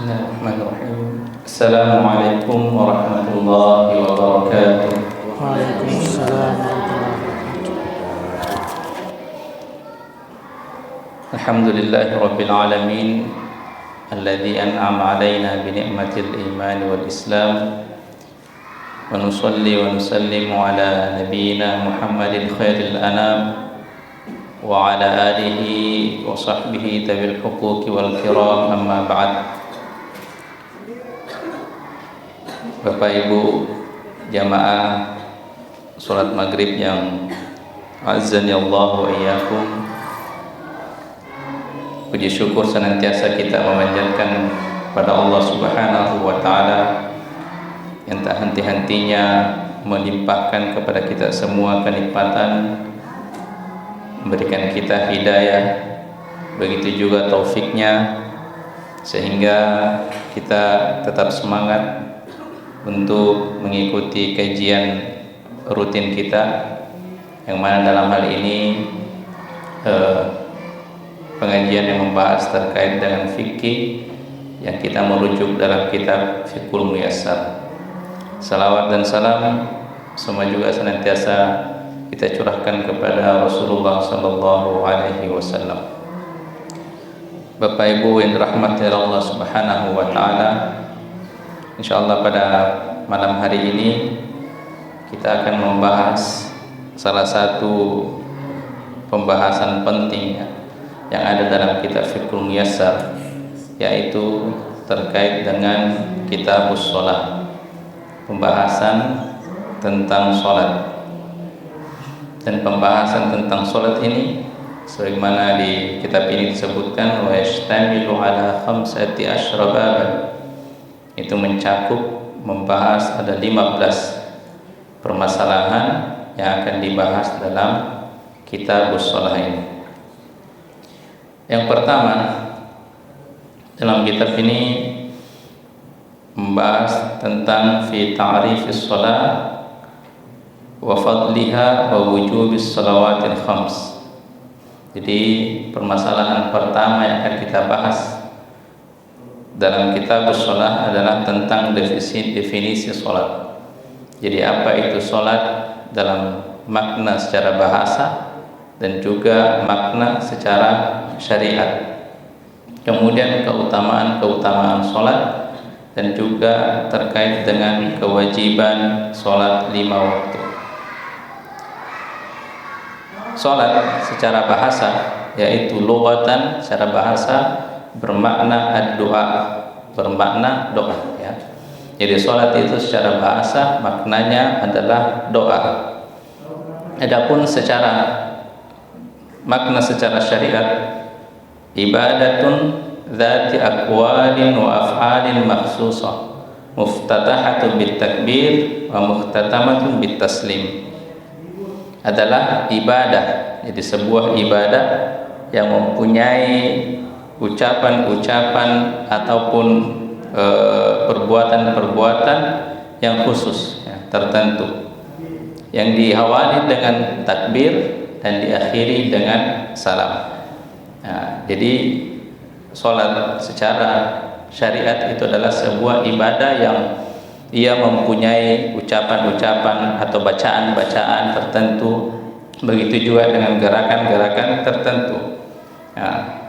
Bismillahirrahmanirrahim. Assalamualaikum warahmatullahi wabarakatuh. Waalaikumsalam warahmatullahi wabarakatuh. Alhamdulillahi rabbil alamin alladzi an'ama alaina bi ni'matil iman wal islam. Wa nusalli wa nusallimu ala nabiyyina Muhammadin khairil anam wa ala alihi wa sahbihi tabil huquqi wal kiram, amma ba'd. Bapak Ibu jamaah salat maghrib yang azan ya Allah wa iyyakum, puji syukur senantiasa kita memanjatkan pada Allah Subhanahu wa taala yang tak henti-hentinya melimpahkan kepada kita semua kenikmatan, memberikan kita hidayah, begitu juga taufiknya, sehingga kita tetap semangat untuk mengikuti kajian rutin kita, yang mana dalam hal ini pengajian yang membahas terkait dengan fikih yang kita merujuk dalam kitab Fiqhul Muyassar. Salawat dan salam semua juga senantiasa kita curahkan kepada Rasulullah sallallahu alaihi wasallam. Bapak Ibu yang dirahmati Allah Subhanahu wa taala, insyaallah pada malam hari ini kita akan membahas salah satu pembahasan penting yang ada dalam kitab Fiqhul Muyassar, yaitu terkait dengan kitabus shalah, pembahasan tentang salat. Dan pembahasan tentang salat ini sebagaimana di kitab ini disebutkan, wa yashtamilu ala 15 baban, itu mencakup, membahas ada 15 permasalahan yang akan dibahas dalam kitabus shalah ini. Yang pertama, dalam kitab ini membahas tentang fi ta'rifis shalah wa fadliha wa wujubis shalawatil khams. Jadi permasalahan pertama yang akan kita bahas dalam kitabus shalah adalah tentang definisi salat. Jadi apa itu salat dalam makna secara bahasa dan juga makna secara syariat. Kemudian keutamaan salat dan juga terkait dengan kewajiban salat 5 waktu. Salat secara bahasa, yaitu lughatan, secara bahasa bermakna ad-doa, bermakna doa ya. Jadi salat itu secara bahasa maknanya adalah doa. Adapun secara makna secara syariat, ibadatun dzati aqwalin wa af'alin makhsusah, muftatahatun bit takbir wa muhtatamatun bit taslim. Adalah ibadah, jadi sebuah ibadah yang mempunyai ucapan-ucapan ataupun perbuatan-perbuatan yang khusus ya, tertentu, yang diawali dengan takbir dan diakhiri dengan salam. Nah, jadi salat secara syariat itu adalah sebuah ibadah yang ia mempunyai ucapan-ucapan atau bacaan-bacaan tertentu, begitu juga dengan gerakan-gerakan tertentu. Nah,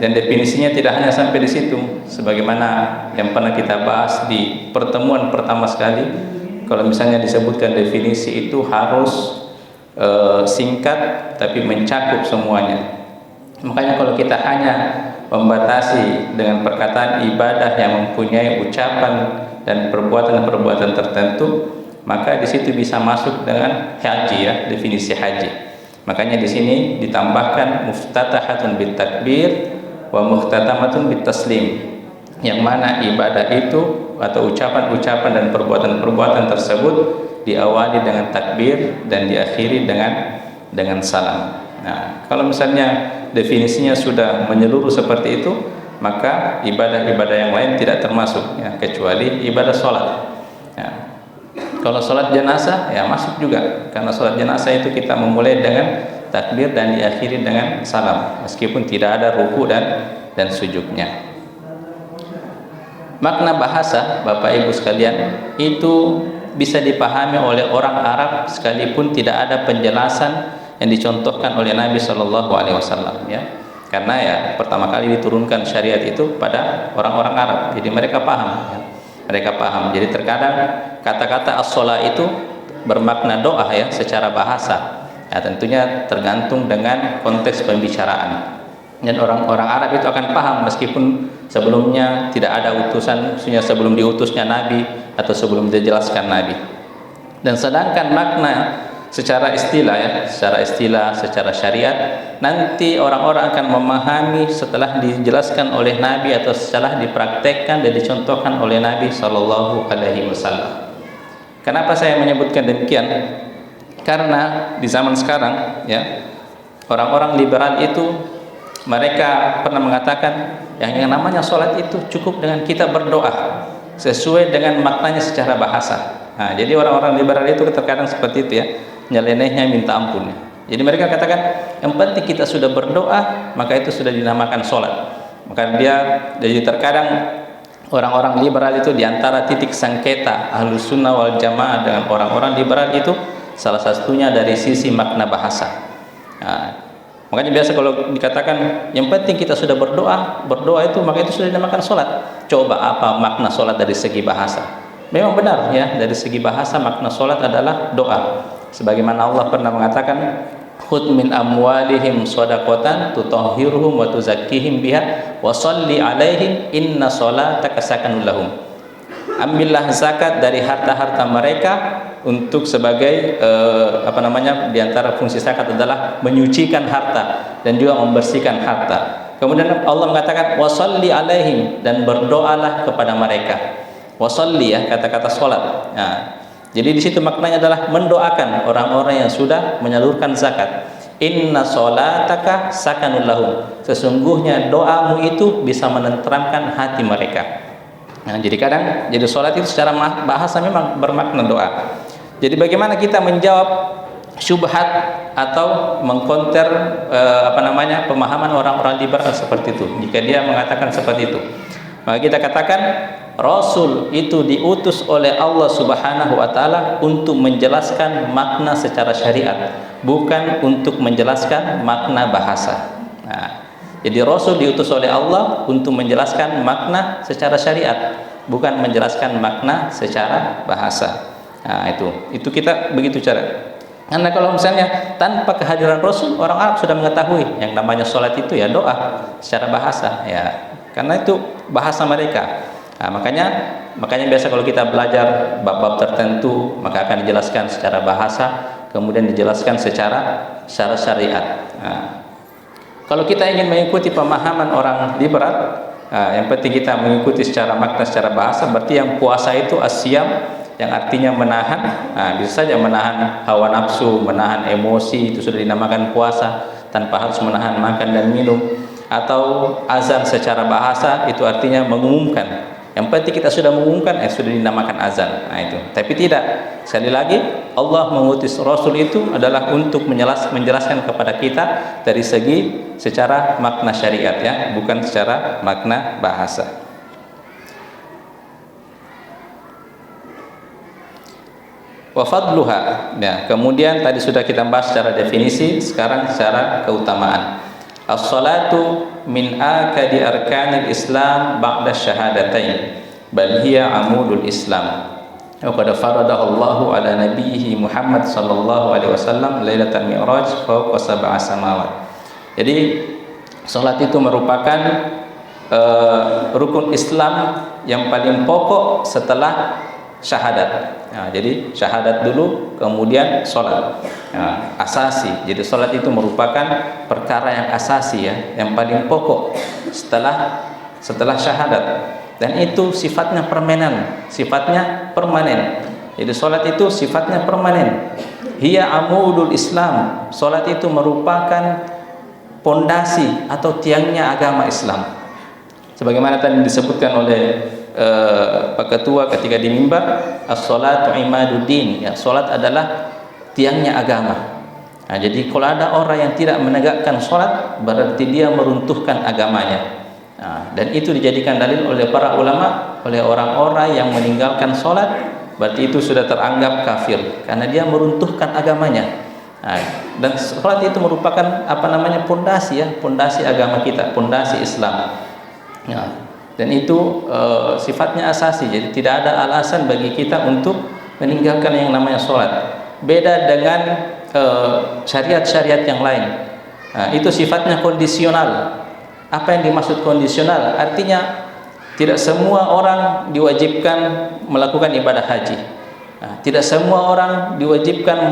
dan definisinya tidak hanya sampai di situ, sebagaimana yang pernah kita bahas di pertemuan pertama sekali. Kalau misalnya disebutkan definisi itu harus singkat tapi mencakup semuanya. Makanya kalau kita hanya membatasi dengan perkataan ibadah yang mempunyai ucapan dan perbuatan-perbuatan tertentu, maka di situ bisa masuk dengan haji ya, definisi haji. Makanya di sini ditambahkan muftatahatun bit takbir wa muhtatamatun bit taslim, yang mana ibadah itu atau ucapan-ucapan dan perbuatan-perbuatan tersebut diawali dengan takbir dan diakhiri dengan salam. Nah, kalau misalnya definisinya sudah menyeluruh seperti itu, maka ibadah-ibadah yang lain tidak termasuk ya, kecuali ibadah sholat ya. Kalau sholat jenazah ya masuk juga, karena sholat jenazah itu kita memulai dengan takbir dan diakhiri dengan salam, meskipun tidak ada ruku dan sujudnya. makna bahasa Bapak Ibu sekalian itu bisa dipahami oleh orang Arab sekalipun tidak ada penjelasan yang dicontohkan oleh Nabi Shallallahu Alaihi Wasallam, ya. Karena ya pertama kali diturunkan syariat itu pada orang-orang Arab, jadi mereka paham, ya. Mereka paham. Jadi terkadang kata-kata as-shalah itu bermakna doa, ya, secara bahasa. Ya, tentunya tergantung dengan konteks pembicaraan. Dan orang-orang Arab itu akan paham meskipun sebelumnya tidak ada utusan, maksudnya sebelum diutusnya Nabi atau sebelum dijelaskan Nabi. Dan sedangkan makna secara istilah, ya, secara syariat, nanti orang-orang akan memahami setelah dijelaskan oleh Nabi atau setelah dipraktekkan dan dicontohkan oleh Nabi Shallallahu Alaihi Wasallam. Kenapa saya menyebutkan demikian? Karena di zaman sekarang, ya, orang-orang liberal itu mereka pernah mengatakan yang namanya sholat itu cukup dengan kita berdoa sesuai dengan maknanya secara bahasa. Nah, jadi orang-orang liberal itu terkadang seperti itu, ya, nyelenehnya minta ampun. Jadi mereka katakan yang penting kita sudah berdoa maka itu sudah dinamakan sholat. Maka jadi terkadang orang-orang liberal itu diantara titik sengketa Ahlus Sunnah wal Jamaah dengan orang-orang liberal itu salah satunya dari sisi makna bahasa. Nah, makanya biasa kalau dikatakan yang penting kita sudah berdoa itu maka itu sudah dinamakan sholat. Coba apa makna sholat dari segi bahasa? Memang benar, ya, dari segi bahasa makna sholat adalah doa. Sebagaimana Allah pernah mengatakan, khudh min amwalihim shadaqatan tutahhiruhum wa tuzakkihim biha wa sholli alaihim inna sholataka sakanun lahum. Ambillah zakat dari harta-harta mereka untuk sebagai di antara fungsi zakat adalah menyucikan harta dan juga membersihkan harta. Kemudian Allah mengatakan washolli alaihim, dan berdoalah kepada mereka. Washolli, ya, kata-kata sholat. Nah, jadi di situ maknanya adalah mendoakan orang-orang yang sudah menyalurkan zakat. Inna sholataka sakanul lahum, sesungguhnya doamu itu bisa menenteramkan hati mereka. Nah, jadi sholat itu secara bahasa memang bermakna doa. Jadi bagaimana kita menjawab syubhat atau mengkonter pemahaman orang-orang liberal seperti itu jika dia mengatakan seperti itu? Maka kita katakan Rasul itu diutus oleh Allah Subhanahu wa taala untuk menjelaskan makna secara syariat, bukan untuk menjelaskan makna bahasa. Nah, jadi Rasul diutus oleh Allah untuk menjelaskan makna secara syariat, bukan menjelaskan makna secara bahasa. Nah, itu kita begitu cara. Karena kalau misalnya tanpa kehadiran Rasul, orang Arab sudah mengetahui yang namanya sholat itu ya doa secara bahasa, ya, karena itu bahasa mereka. Nah, makanya biasa kalau kita belajar bab-bab tertentu maka akan dijelaskan secara bahasa, kemudian dijelaskan secara syariat. Nah, kalau kita ingin mengikuti pemahaman orang liberal, yang penting kita mengikuti secara makna secara bahasa. Berarti yang puasa itu asyam, yang artinya menahan. Bisa saja menahan hawa nafsu, menahan emosi, itu sudah dinamakan puasa tanpa harus menahan makan dan minum. Atau azan secara bahasa itu artinya mengumumkan. Yang penting kita sudah mengumumkan, sudah dinamakan azan. Nah, itu. Tapi tidak. Sekali lagi, Allah mengutus Rasul itu adalah untuk menjelaskan kepada kita dari segi secara makna syariat, ya, bukan secara makna bahasa. Wa fadluha. Ya, kemudian tadi sudah kita bahas secara definisi, sekarang secara keutamaan. As-salatu min akadi arkanil Islam ba'da syahadatain, bal hiya amudul Islam. Wa qad faradahu Allahu ala nabiyhi Muhammad sallallahu alaihi wasallam lailatul mi'raj fawqa sab'a samawat. Jadi salat itu merupakan rukun Islam yang paling pokok setelah syahadat. Nah, jadi syahadat dulu, kemudian sholat. Nah, asasi. Jadi sholat itu merupakan perkara yang asasi, ya, yang paling pokok setelah syahadat. Dan itu sifatnya permanen, Jadi sholat itu sifatnya permanen. Hiya amudul Islam. Sholat itu merupakan pondasi atau tiangnya agama Islam. Sebagaimana tadi disebutkan oleh Pak Ketua ketika di mimbar, as-salatu imaduddin, ya, salat adalah tiangnya agama. Nah, jadi kalau ada orang yang tidak menegakkan salat, berarti dia meruntuhkan agamanya. Dan itu dijadikan dalil oleh para ulama, oleh orang-orang yang meninggalkan sholat, berarti itu sudah teranggap kafir karena dia meruntuhkan agamanya. Dan sholat itu merupakan pondasi pondasi agama kita, pondasi Islam. Dan itu sifatnya asasi. Jadi tidak ada alasan bagi kita untuk meninggalkan yang namanya sholat. Beda dengan syariat-syariat yang lain. Itu sifatnya kondisional. Apa yang dimaksud kondisional? Artinya tidak semua orang diwajibkan melakukan ibadah haji. Tidak semua orang diwajibkan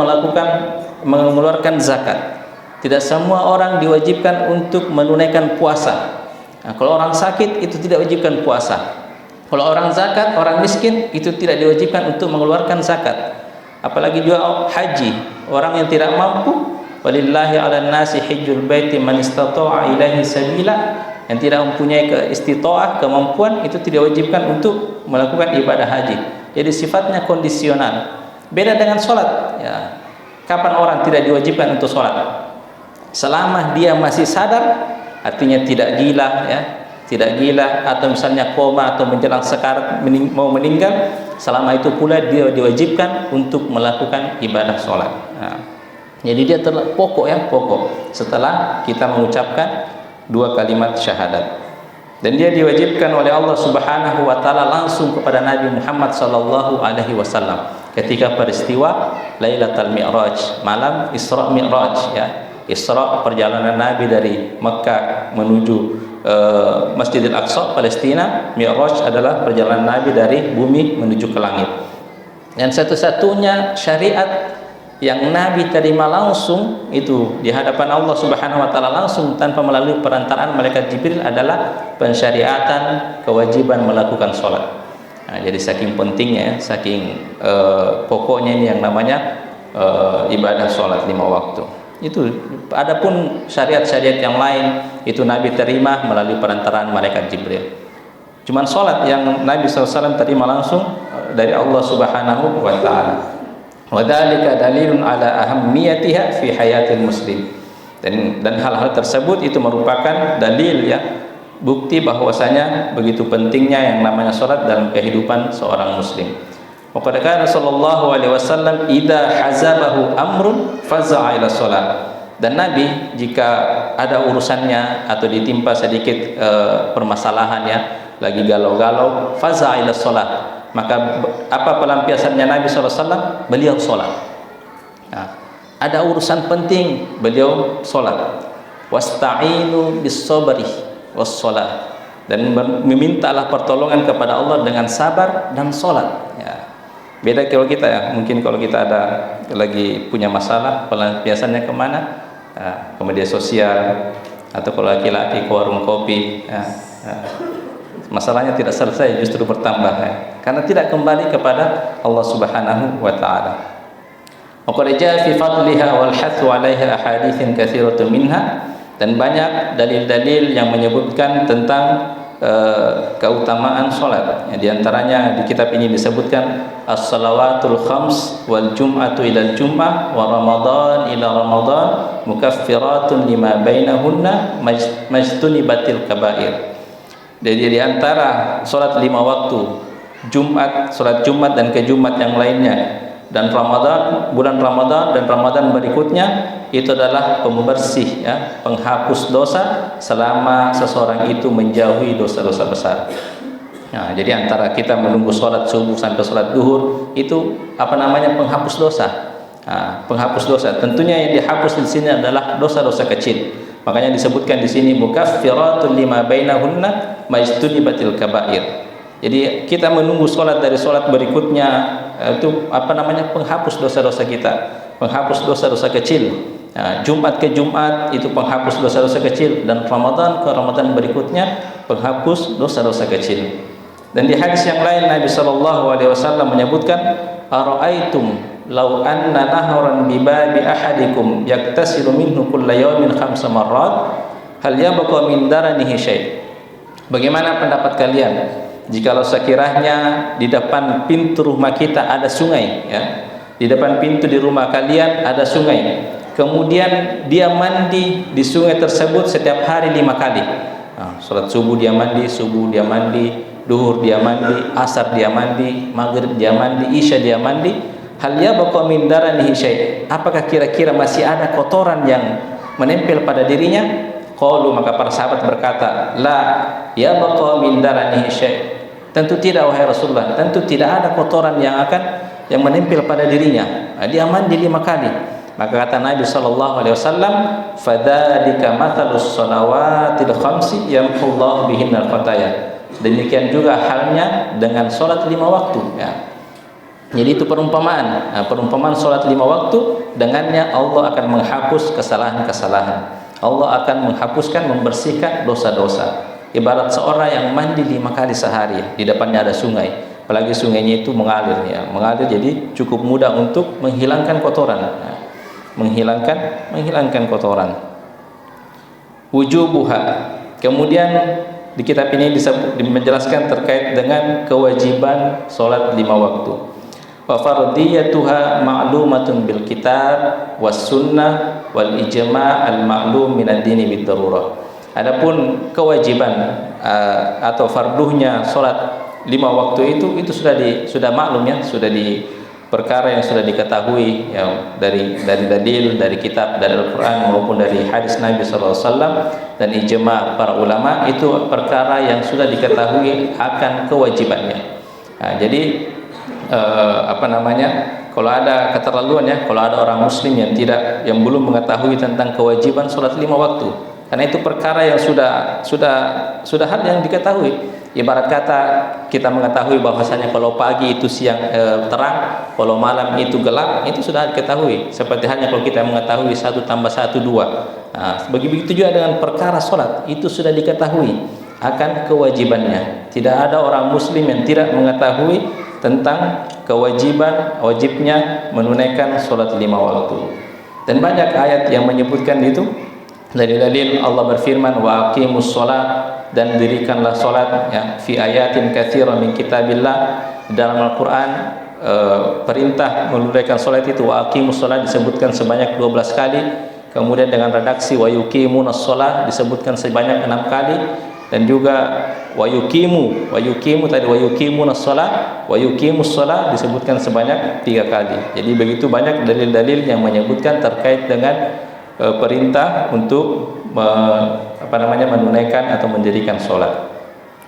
mengeluarkan zakat. Tidak semua orang diwajibkan untuk menunaikan puasa. Kalau orang sakit itu tidak diwajibkan puasa. Kalau orang zakat, orang miskin itu tidak diwajibkan untuk mengeluarkan zakat. Apalagi juga haji, orang yang tidak mampu, walillahi 'alan nasi hajjul baiti man istata'a ilaihi sabila, yang tidak mempunyai istita'ah, kemampuan, itu tidak diwajibkan untuk melakukan ibadah haji. Jadi sifatnya kondisional. Beda dengan sholat. Kapan orang tidak diwajibkan untuk sholat? Selama dia masih sadar, artinya tidak gila, tidak gila, atau misalnya koma atau menjelang sekarat mau meninggal, selama itu pula dia diwajibkan untuk melakukan ibadah sholat. Jadi dia pokok setelah kita mengucapkan 2 kalimat syahadat. Dan dia diwajibkan oleh Allah Subhanahu wa taala langsung kepada Nabi Muhammad sallallahu alaihi wasallam ketika peristiwa Lailatul Mi'raj, malam Isra Mi'raj, Isra, perjalanan Nabi dari Mekah menuju Masjidil Aqsa Palestina. Mi'raj adalah perjalanan Nabi dari bumi menuju ke langit. Dan satu-satunya syariat yang Nabi terima langsung itu di hadapan Allah Subhanahu wa taala langsung tanpa melalui perantaraan malaikat Jibril adalah pensyariatan kewajiban melakukan sholat. Jadi saking pentingnya, saking pokoknya ini yang namanya ibadah sholat 5 waktu. Itu adapun syariat-syariat yang lain itu Nabi terima melalui perantaraan malaikat Jibril. Cuman sholat yang Nabi SAW terima langsung dari Allah Subhanahu wa taala. Wadzalika dalilun ala ahammiyatiha fi hayatil muslim. Dan hal-hal tersebut itu merupakan dalil, bukti bahwasanya begitu pentingnya yang namanya salat dalam kehidupan seorang muslim. Wa qad kana sallallahu alaihi wasallam idza hazabahu amrun faza'a ila salat. Dan Nabi jika ada urusannya atau ditimpa sedikit permasalahan, lagi galau-galau, faza'a ila salat, maka apa pelampiasannya Nabi SAW? Beliau sholat. Ada urusan penting, beliau sholat. Wasta'inu bis-sabri was-sholat, dan memintalah pertolongan kepada Allah dengan sabar dan sholat. Beda kalau kita, mungkin kalau kita ada lagi punya masalah, pelampiasannya kemana? Ke media sosial, atau kalau laki-laki ke warung kopi. Masalahnya tidak selesai, justru bertambah, karena tidak kembali kepada Allah Subhanahu wa taala. Wa qad jaa fi fadliha wal hathu 'alaiha ahaditsin katsiratun minha, dan banyak dalil-dalil yang menyebutkan tentang keutamaan salat. Di antaranya di kitab ini disebutkan as-salawatul khams wal jum'atu ila al-jum'ah wa ramadan ila ramadan mukaffiratun lima bainahunna majtunibatil kaba'ir. Jadi di antara sholat 5 waktu, Jumat, sholat Jumat dan ke Jumat yang lainnya, dan Ramadan, bulan Ramadan dan Ramadan berikutnya, itu adalah pembersih, penghapus dosa selama seseorang itu menjauhi dosa-dosa besar. Jadi antara kita menunggu sholat subuh sampai sholat duhur itu penghapus dosa. Penghapus dosa. Tentunya yang dihapus di sini adalah dosa-dosa kecil. Makanya disebutkan di sini mukaffiratun lima bainahunna majtunibatil kaba'ir. Jadi kita menunggu sholat dari sholat berikutnya itu penghapus dosa-dosa kita, penghapus dosa-dosa kecil. Jumat ke Jumat itu penghapus dosa-dosa kecil, dan Ramadan ke Ramadan berikutnya penghapus dosa-dosa kecil. Dan di hadis yang lain Nabi SAW menyebutkan, ara'aitum law anna nahran bi babi ahadikum yaktasilu minhu kulla yawmin 5 marrat hal yabqa min daranihi syai'. Bagaimana pendapat kalian jikalau sekiranya di depan pintu rumah kita ada sungai, di depan pintu di rumah kalian ada sungai, kemudian dia mandi di sungai tersebut setiap hari 5 kali. Sholat subuh dia mandi, duhur dia mandi, asar dia mandi, maghrib dia mandi, isya dia mandi. Hal yabqa min daranihi syai'? Apakah kira-kira masih ada kotoran yang menempel pada dirinya? Qalu, maka para sahabat berkata, la yabqa min daranihi syai'. Tentu tidak wahai Rasulullah, tentu tidak ada kotoran yang menempel pada dirinya. Dia mandi 5 kali. Maka kata Nabi SAW, fadzalika mathalus shalawatil khamsi yamhullahu bihinnal khataya. Demikian juga halnya dengan sholat 5 waktu, ya. Jadi itu perumpamaan. Perumpamaan sholat 5 waktu, dengannya Allah akan menghapus kesalahan-kesalahan. Allah akan menghapuskan, membersihkan dosa-dosa. Ibarat seorang yang mandi 5 kali sehari, di depannya ada sungai, apalagi sungainya itu mengalir, ya. Mengalir, jadi cukup mudah untuk menghilangkan kotoran, ya. menghilangkan kotoran. Wujubuha. Kemudian di kitab ini menjelaskan terkait dengan kewajiban sholat 5 waktu. Wa fardiyatuha ma'lumatun bil kitab was sunnah wal ijma' al ma'lum min ad-dini bid darurah. Adapun kewajiban atau farduhnya sholat 5 waktu itu sudah maklum, ya, sudah di perkara yang sudah diketahui, ya, dari dalil, dari kitab, dari Al-Quran maupun dari hadis Nabi SAW dan ijma' para ulama. Itu perkara yang sudah diketahui akan kewajibannya. Jadi kalau ada keterlaluan, ya, kalau ada orang muslim yang belum mengetahui tentang kewajiban sholat 5 waktu, karena itu perkara yang sudah hal yang diketahui. Ibarat kata kita mengetahui bahwasanya kalau pagi itu siang terang, kalau malam itu gelap, itu sudah diketahui. Seperti halnya kalau kita mengetahui 1 tambah 1 2. Begitu juga dengan perkara sholat, itu sudah diketahui akan kewajibannya. Tidak ada orang muslim yang tidak mengetahui tentang wajibnya menunaikan sholat 5 waktu. Dan banyak ayat yang menyebutkan itu. Dari dalil Allah berfirman, wa aqimus sholat, dan dirikanlah sholat, ya, fi ayatin katsira min kitabillah. Dalam Al-Quran perintah menunaikan sholat itu wa aqimus sholat disebutkan sebanyak 12 kali. Kemudian dengan redaksi wa yuqimunas sholat disebutkan sebanyak 6 kali. Dan juga wa yuqimunas sholat, wa yuqimus sholat disebutkan sebanyak 3 kali. Jadi begitu banyak dalil-dalil yang menyebutkan terkait dengan perintah untuk menunaikan atau mendirikan sholat.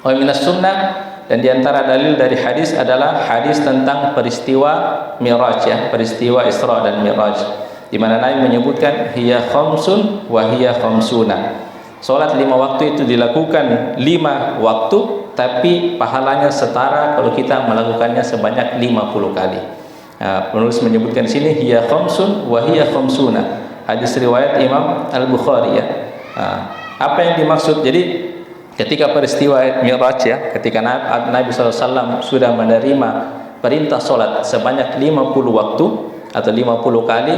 Wa minas sunnah, dan diantara dalil dari hadis adalah hadis tentang peristiwa Mi'raj, ya, peristiwa Isra dan Mi'raj, di mana Nabi menyebutkan hiya khamsun wa hiya khamsuna. Sholat 5 waktu itu dilakukan 5 waktu, tapi pahalanya setara kalau kita melakukannya sebanyak 50 kali. Penulis menyebutkan di sini hiya khamsun wa hiya khamsuna. Hadis riwayat Imam Al-Bukhari, ya. Apa yang dimaksud? Jadi ketika peristiwa Mi'raj, ya, ketika Nabi SAW sudah menerima perintah sholat sebanyak 50 waktu atau 50 kali,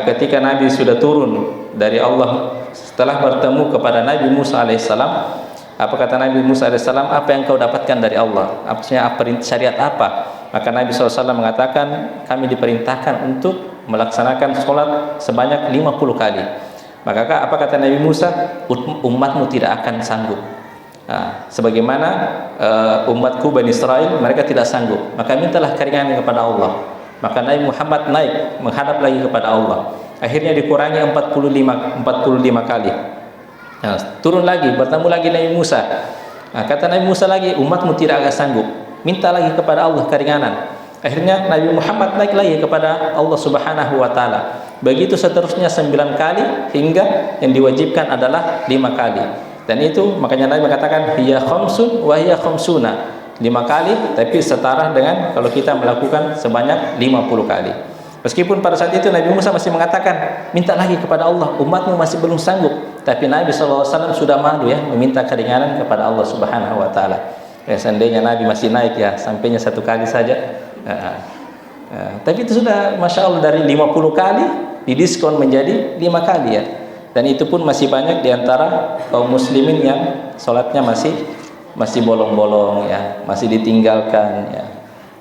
ketika Nabi sudah turun dari Allah setelah bertemu kepada Nabi Musa alaihissalam, apa kata Nabi Musa alaihissalam? Apa yang kau dapatkan dari Allah? Syariat apa? Maka Nabi SAW mengatakan, kami diperintahkan untuk melaksanakan sholat sebanyak 50 kali. Maka apa kata Nabi Musa? Umatmu tidak akan sanggup. Sebagaimana umatku Bani Israel, mereka tidak sanggup. Maka mintalah keringanan kepada Allah. Maka Nabi Muhammad naik menghadap lagi kepada Allah. Akhirnya dikurangi 45 kali. Turun lagi, bertemu lagi Nabi Musa. Kata Nabi Musa lagi, umatmu tidak akan sanggup. Minta lagi kepada Allah keringanan. Akhirnya Nabi Muhammad naik lagi kepada Allah Subhanahu wa taala. Begitu seterusnya 9 kali, hingga yang diwajibkan adalah 5 kali. Dan itu makanya Nabi mengatakan hiya khamsun wa hiya khamsuna. 5 kali, tapi setara dengan kalau kita melakukan sebanyak 50 kali. Meskipun pada saat itu Nabi Musa masih mengatakan, minta lagi kepada Allah, umatmu masih belum sanggup. Tapi Nabi SAW sudah malu, ya, meminta keringanan kepada Allah Subhanahu wa taala. Ya, seandainya Nabi masih naik, ya, sampainya 1 kali saja. Tapi itu sudah Masya Allah, dari 50 kali didiskon menjadi 5 kali, ya. Dan itu pun masih banyak diantara kaum muslimin yang sholatnya masih bolong-bolong, ya, masih ditinggalkan, ya.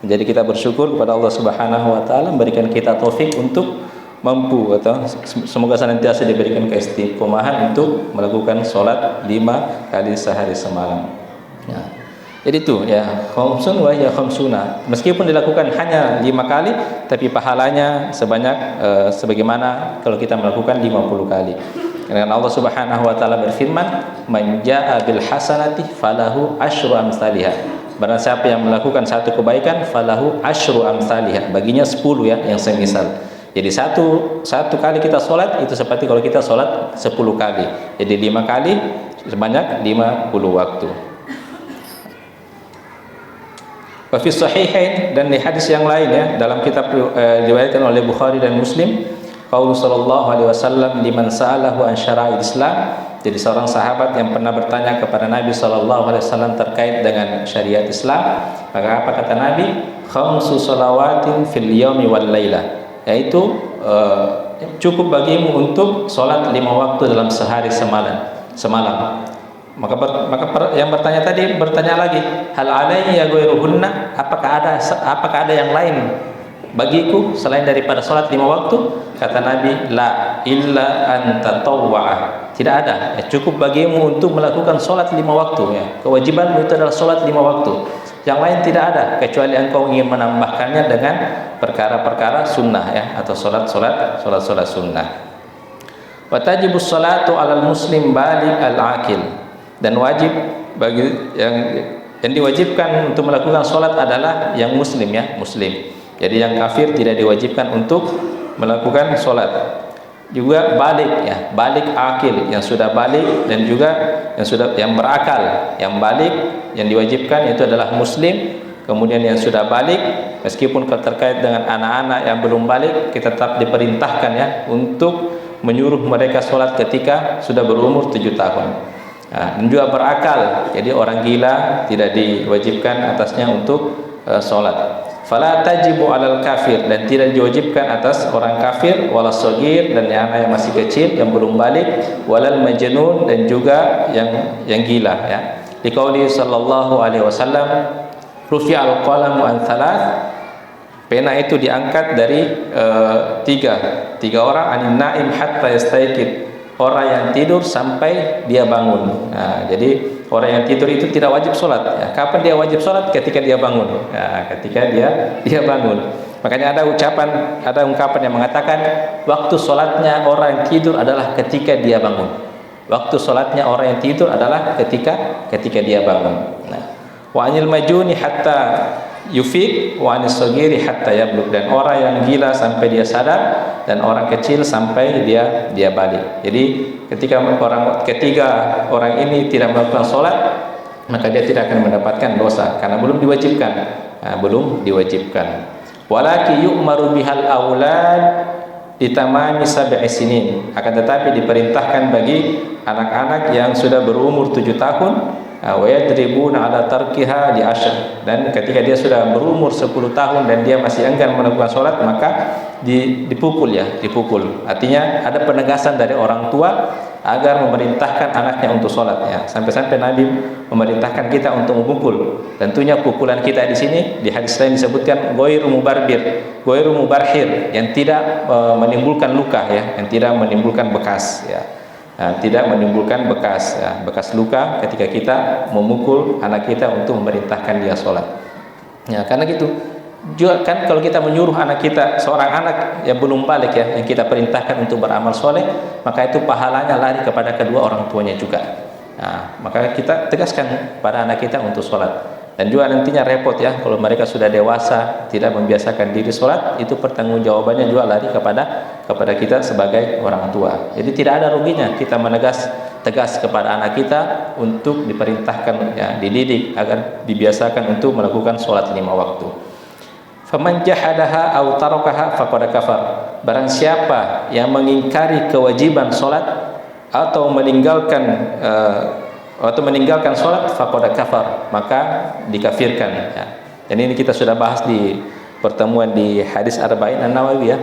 Jadi kita bersyukur kepada Allah Subhanahu wa taala memberikan kita taufik untuk mampu atau semoga senantiasa diberikan keistiqomahan untuk melakukan sholat 5 kali sehari semalam. Ya. Jadi itu ya, khamsun wa ya khamsuna. Meskipun dilakukan hanya 5 kali, tapi pahalanya sebanyak sebagaimana kalau kita melakukan 50 kali. Karena Allah Subhanahu wa taala berfirman, "Man jaa'a bil hasanati falahu asyru amsalihha." Barang siapa yang melakukan satu kebaikan, falahu asyru amsalihha. Baginya 10 ya, yang semisal. Jadi satu kali kita sholat itu seperti kalau kita sholat 10 kali. Jadi 5 kali sebanyak 50 waktu. Wa fi sahihain, dan di hadis yang lain ya, dalam kitab diriwayatkan oleh Bukhari dan Muslim, qaulu sallallahu alaihi wasallam liman sa'alahu an syara'il Islam. Jadi seorang sahabat yang pernah bertanya kepada Nabi sallallahu alaihi wasallam terkait dengan syariat Islam, maka apa kata Nabi? Khamsu shalawatin fil yaumi wal lailah. Yaitu cukup bagimu untuk sholat 5 waktu dalam sehari semalam. Maka yang bertanya tadi bertanya lagi, hal alayya ghairuhunna, apakah ada yang lain bagiku selain daripada sholat 5 waktu? Kata Nabi, la illa an tatawwa'ah. Tidak ada, cukup bagimu untuk melakukan sholat 5 waktu ya. Kewajibanmu itu adalah sholat 5 waktu. Yang lain tidak ada kecuali engkau ingin menambahkannya dengan perkara-perkara sunnah ya, atau sholat sunnah. Wa tajibus salatu 'alal muslim baligh al-aqil, dan wajib bagi yang diwajibkan untuk melakukan sholat adalah yang muslim ya, muslim. Jadi yang kafir tidak diwajibkan untuk melakukan sholat. Juga balik ya, balik akil, yang sudah balik, dan juga yang berakal. Yang balik yang diwajibkan itu adalah muslim. Kemudian yang sudah balik, meskipun terkait dengan anak-anak yang belum balik, kita tetap diperintahkan ya untuk menyuruh mereka sholat ketika sudah berumur 7 tahun. Nah, dan juga berakal, jadi orang gila tidak diwajibkan atasnya untuk sholat. Fala tajibu 'alal kafir, dan tidak diwajibkan atas orang kafir, wala shagir, dan anak yang masih kecil yang belum balik, walal majnun, dan juga yang gila ya. Liqauli sallallahu alaihi wasallam, rufi'al qalamu an thalath, pena itu diangkat dari tiga orang, anin naim hatta yastayqid, orang yang tidur sampai dia bangun. Nah, jadi orang yang tidur itu tidak wajib sholat ya. Kapan dia wajib sholat? Ketika dia bangun ya, ketika dia bangun. Makanya ada ungkapan yang mengatakan waktu sholatnya orang yang tidur adalah ketika dia bangun. Waktu sholatnya orang yang tidur adalah ketika dia bangun. Nah, wa anil majuni hatta yufiq wa anis sagiri hatta yablugh, dan orang yang gila sampai dia sadar, dan orang kecil sampai dia balik. Jadi ketika orang ini tidak melakukan sholat, maka dia tidak akan mendapatkan dosa karena belum diwajibkan. Walaki yu'maru bihal aulad ditamami sab'i sinin, akan tetapi diperintahkan bagi anak-anak yang sudah berumur 7 tahun, wa yadribuna ala tarkiha li ashr, dan ketika dia sudah berumur 10 tahun dan dia masih enggan melakukan sholat, maka dipukul. Artinya ada penegasan dari orang tua agar memerintahkan anaknya untuk sholat ya. Sampai-sampai Nabi memerintahkan kita untuk memukul. Tentunya pukulan kita di sini di hadis lain disebutkan ghairu mubarhir, yang tidak menimbulkan luka ya, yang tidak menimbulkan bekas ya. Tidak menimbulkan bekas luka ketika kita memukul anak kita untuk memerintahkan dia sholat ya. Karena gitu juga kan, kalau kita menyuruh anak kita, seorang anak yang belum balik ya, yang kita perintahkan untuk beramal soleh, maka itu pahalanya lari kepada kedua orang tuanya juga. Nah, maka kita tegaskan pada anak kita untuk sholat. Dan juga nantinya repot ya, kalau mereka sudah dewasa tidak membiasakan diri sholat, itu pertanggungjawabannya juga lari kepada kita sebagai orang tua. Jadi tidak ada ruginya kita tegas kepada anak kita untuk diperintahkan ya, dididik agar dibiasakan untuk melakukan sholat 5 waktu. Faman jahadaha aw tarakaha faqad kafar, barang siapa yang mengingkari kewajiban sholat atau meninggalkan sholat, faqad kafar, maka dikafirkan ya. Dan ini kita sudah bahas di pertemuan di hadis Arba'in An-Nawawi ya.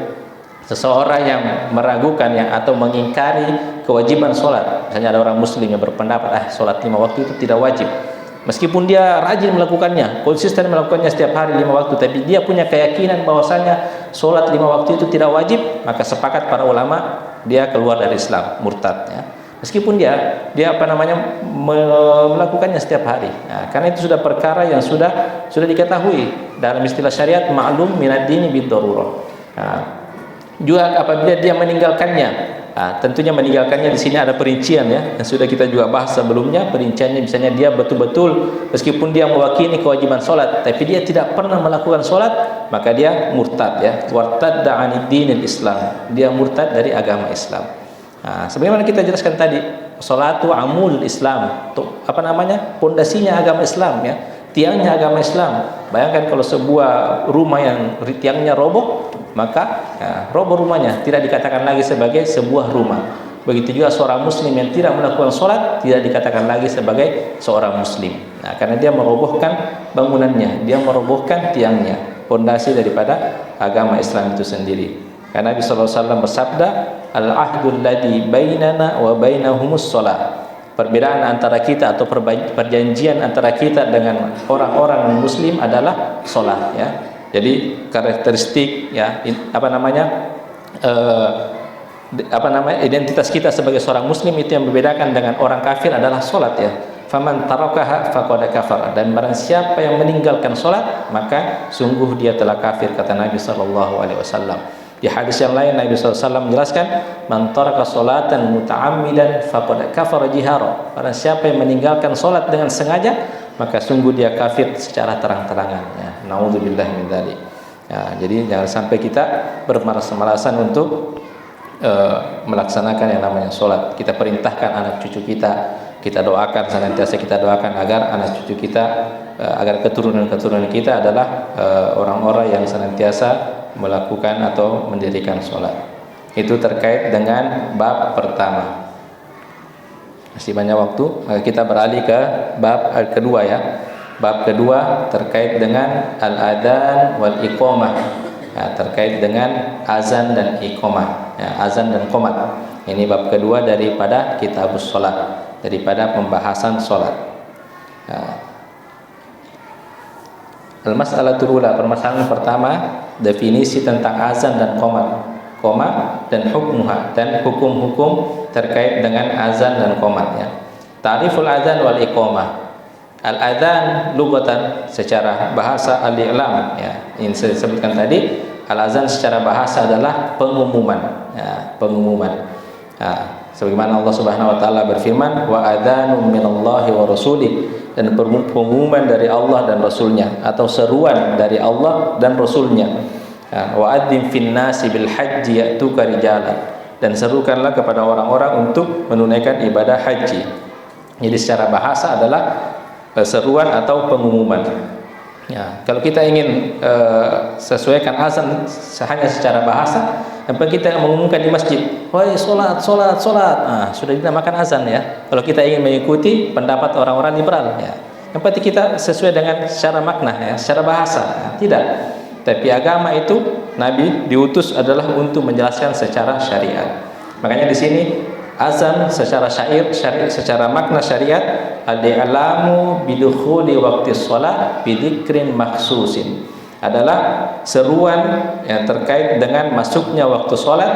Seseorang yang meragukan ya, atau mengingkari kewajiban sholat, misalnya ada orang muslim yang berpendapat sholat 5 waktu itu tidak wajib, Meskipun dia rajin melakukannya, konsisten melakukannya setiap hari 5 waktu, tapi dia punya keyakinan bahwasanya solat 5 waktu itu tidak wajib, maka sepakat para ulama dia keluar dari Islam, murtad ya. Meskipun dia melakukannya setiap hari. Nah, karena itu sudah perkara yang sudah diketahui dalam istilah syariat, ma'lum minad dini bid-darurah. Nah, juga apabila dia meninggalkannya, tentunya meninggalkannya di sini ada perincian ya, yang sudah kita juga bahas sebelumnya. Perinciannya misalnya dia betul-betul meskipun dia mewakili kewajiban solat, tapi dia tidak pernah melakukan solat, maka dia murtad ya. Wartadda 'anid dinil Islam, dia murtad dari agama Islam. Sebagaimana kita jelaskan tadi, salatu amul Islam, pondasinya agama Islam ya, tiangnya agama Islam. Bayangkan kalau sebuah rumah yang tiangnya roboh, maka roboh rumahnya, tidak dikatakan lagi sebagai sebuah rumah. Begitu juga seorang muslim yang tidak melakukan sholat, tidak dikatakan lagi sebagai seorang muslim. Karena dia merobohkan bangunannya, dia merobohkan tiangnya, pondasi daripada agama Islam itu sendiri. Karena Nabi SAW bersabda, al-ahdul ladzi bainana wa bainahumus shalah. Perbedaan antara kita atau perjanjian antara kita dengan orang-orang muslim adalah salat ya. Jadi karakteristik ya identitas kita sebagai seorang muslim itu yang membedakan dengan orang kafir adalah salat ya. Faman tarakaha faqad kafar, dan barang siapa yang meninggalkan salat maka sungguh dia telah kafir, kata Nabi SAW. Di hadis yang lain Nabi SAW menjelaskan, man taraka salatan muta'ammidan faqad kafara jihara. Barang siapa yang meninggalkan salat dengan sengaja, maka sungguh dia kafir secara terang-terangan ya. Nauzubillahi min dzalik. Ya, jadi jangan sampai kita bermalas-malasan untuk melaksanakan yang namanya salat. Kita perintahkan anak cucu kita doakan, senantiasa kita doakan agar anak cucu kita, agar keturunan-keturunan kita adalah orang-orang yang senantiasa melakukan atau mendirikan sholat. Itu terkait dengan bab pertama. Masih banyak waktu, maka kita beralih ke bab kedua ya. Bab kedua terkait dengan al-adzan wal iqamah. Terkait dengan azan dan iqamah ya, azan dan qomat. Ini bab kedua daripada kitabus sholat, daripada pembahasan sholat ya. Al-mas'alatul ula, permasalahan pertama, definisi tentang azan dan qomat dan hukmuha, dan hukum-hukum terkait dengan azan dan qomat ya. Ta'riful azan wal iqamah. Al-adzan lugatan secara bahasa al-i'lam ya. Ini saya sebutkan tadi, al-azan secara bahasa adalah pengumuman ya, pengumuman. Sebagaimana Allah Subhanahu wa taala berfirman, wa adzanum minallahi wa rasulih, dan pengumuman dari Allah dan Rasulnya, atau seruan dari Allah dan Rasulnya. Wa adzim fin nasi bil hajji ya'tuka rijalan, dan serukanlah kepada orang-orang untuk menunaikan ibadah haji. Jadi secara bahasa adalah seruan atau pengumuman. Ya, kalau kita ingin sesuaikan azan hanya secara bahasa, apa kita mengumumkan di masjid, wahai sholat, sudah dinamakan azan ya. Kalau kita ingin mengikuti pendapat orang-orang liberal ya, yang penting kita sesuai dengan secara makna ya, secara bahasa ya. Tidak. Tapi agama itu Nabi diutus adalah untuk menjelaskan secara syariat. Makanya di sini azan secara secara makna syariat, al-i'lamu bidukhuli waqti shalah bidzikrin makhsusin, adalah seruan yang terkait dengan masuknya waktu sholat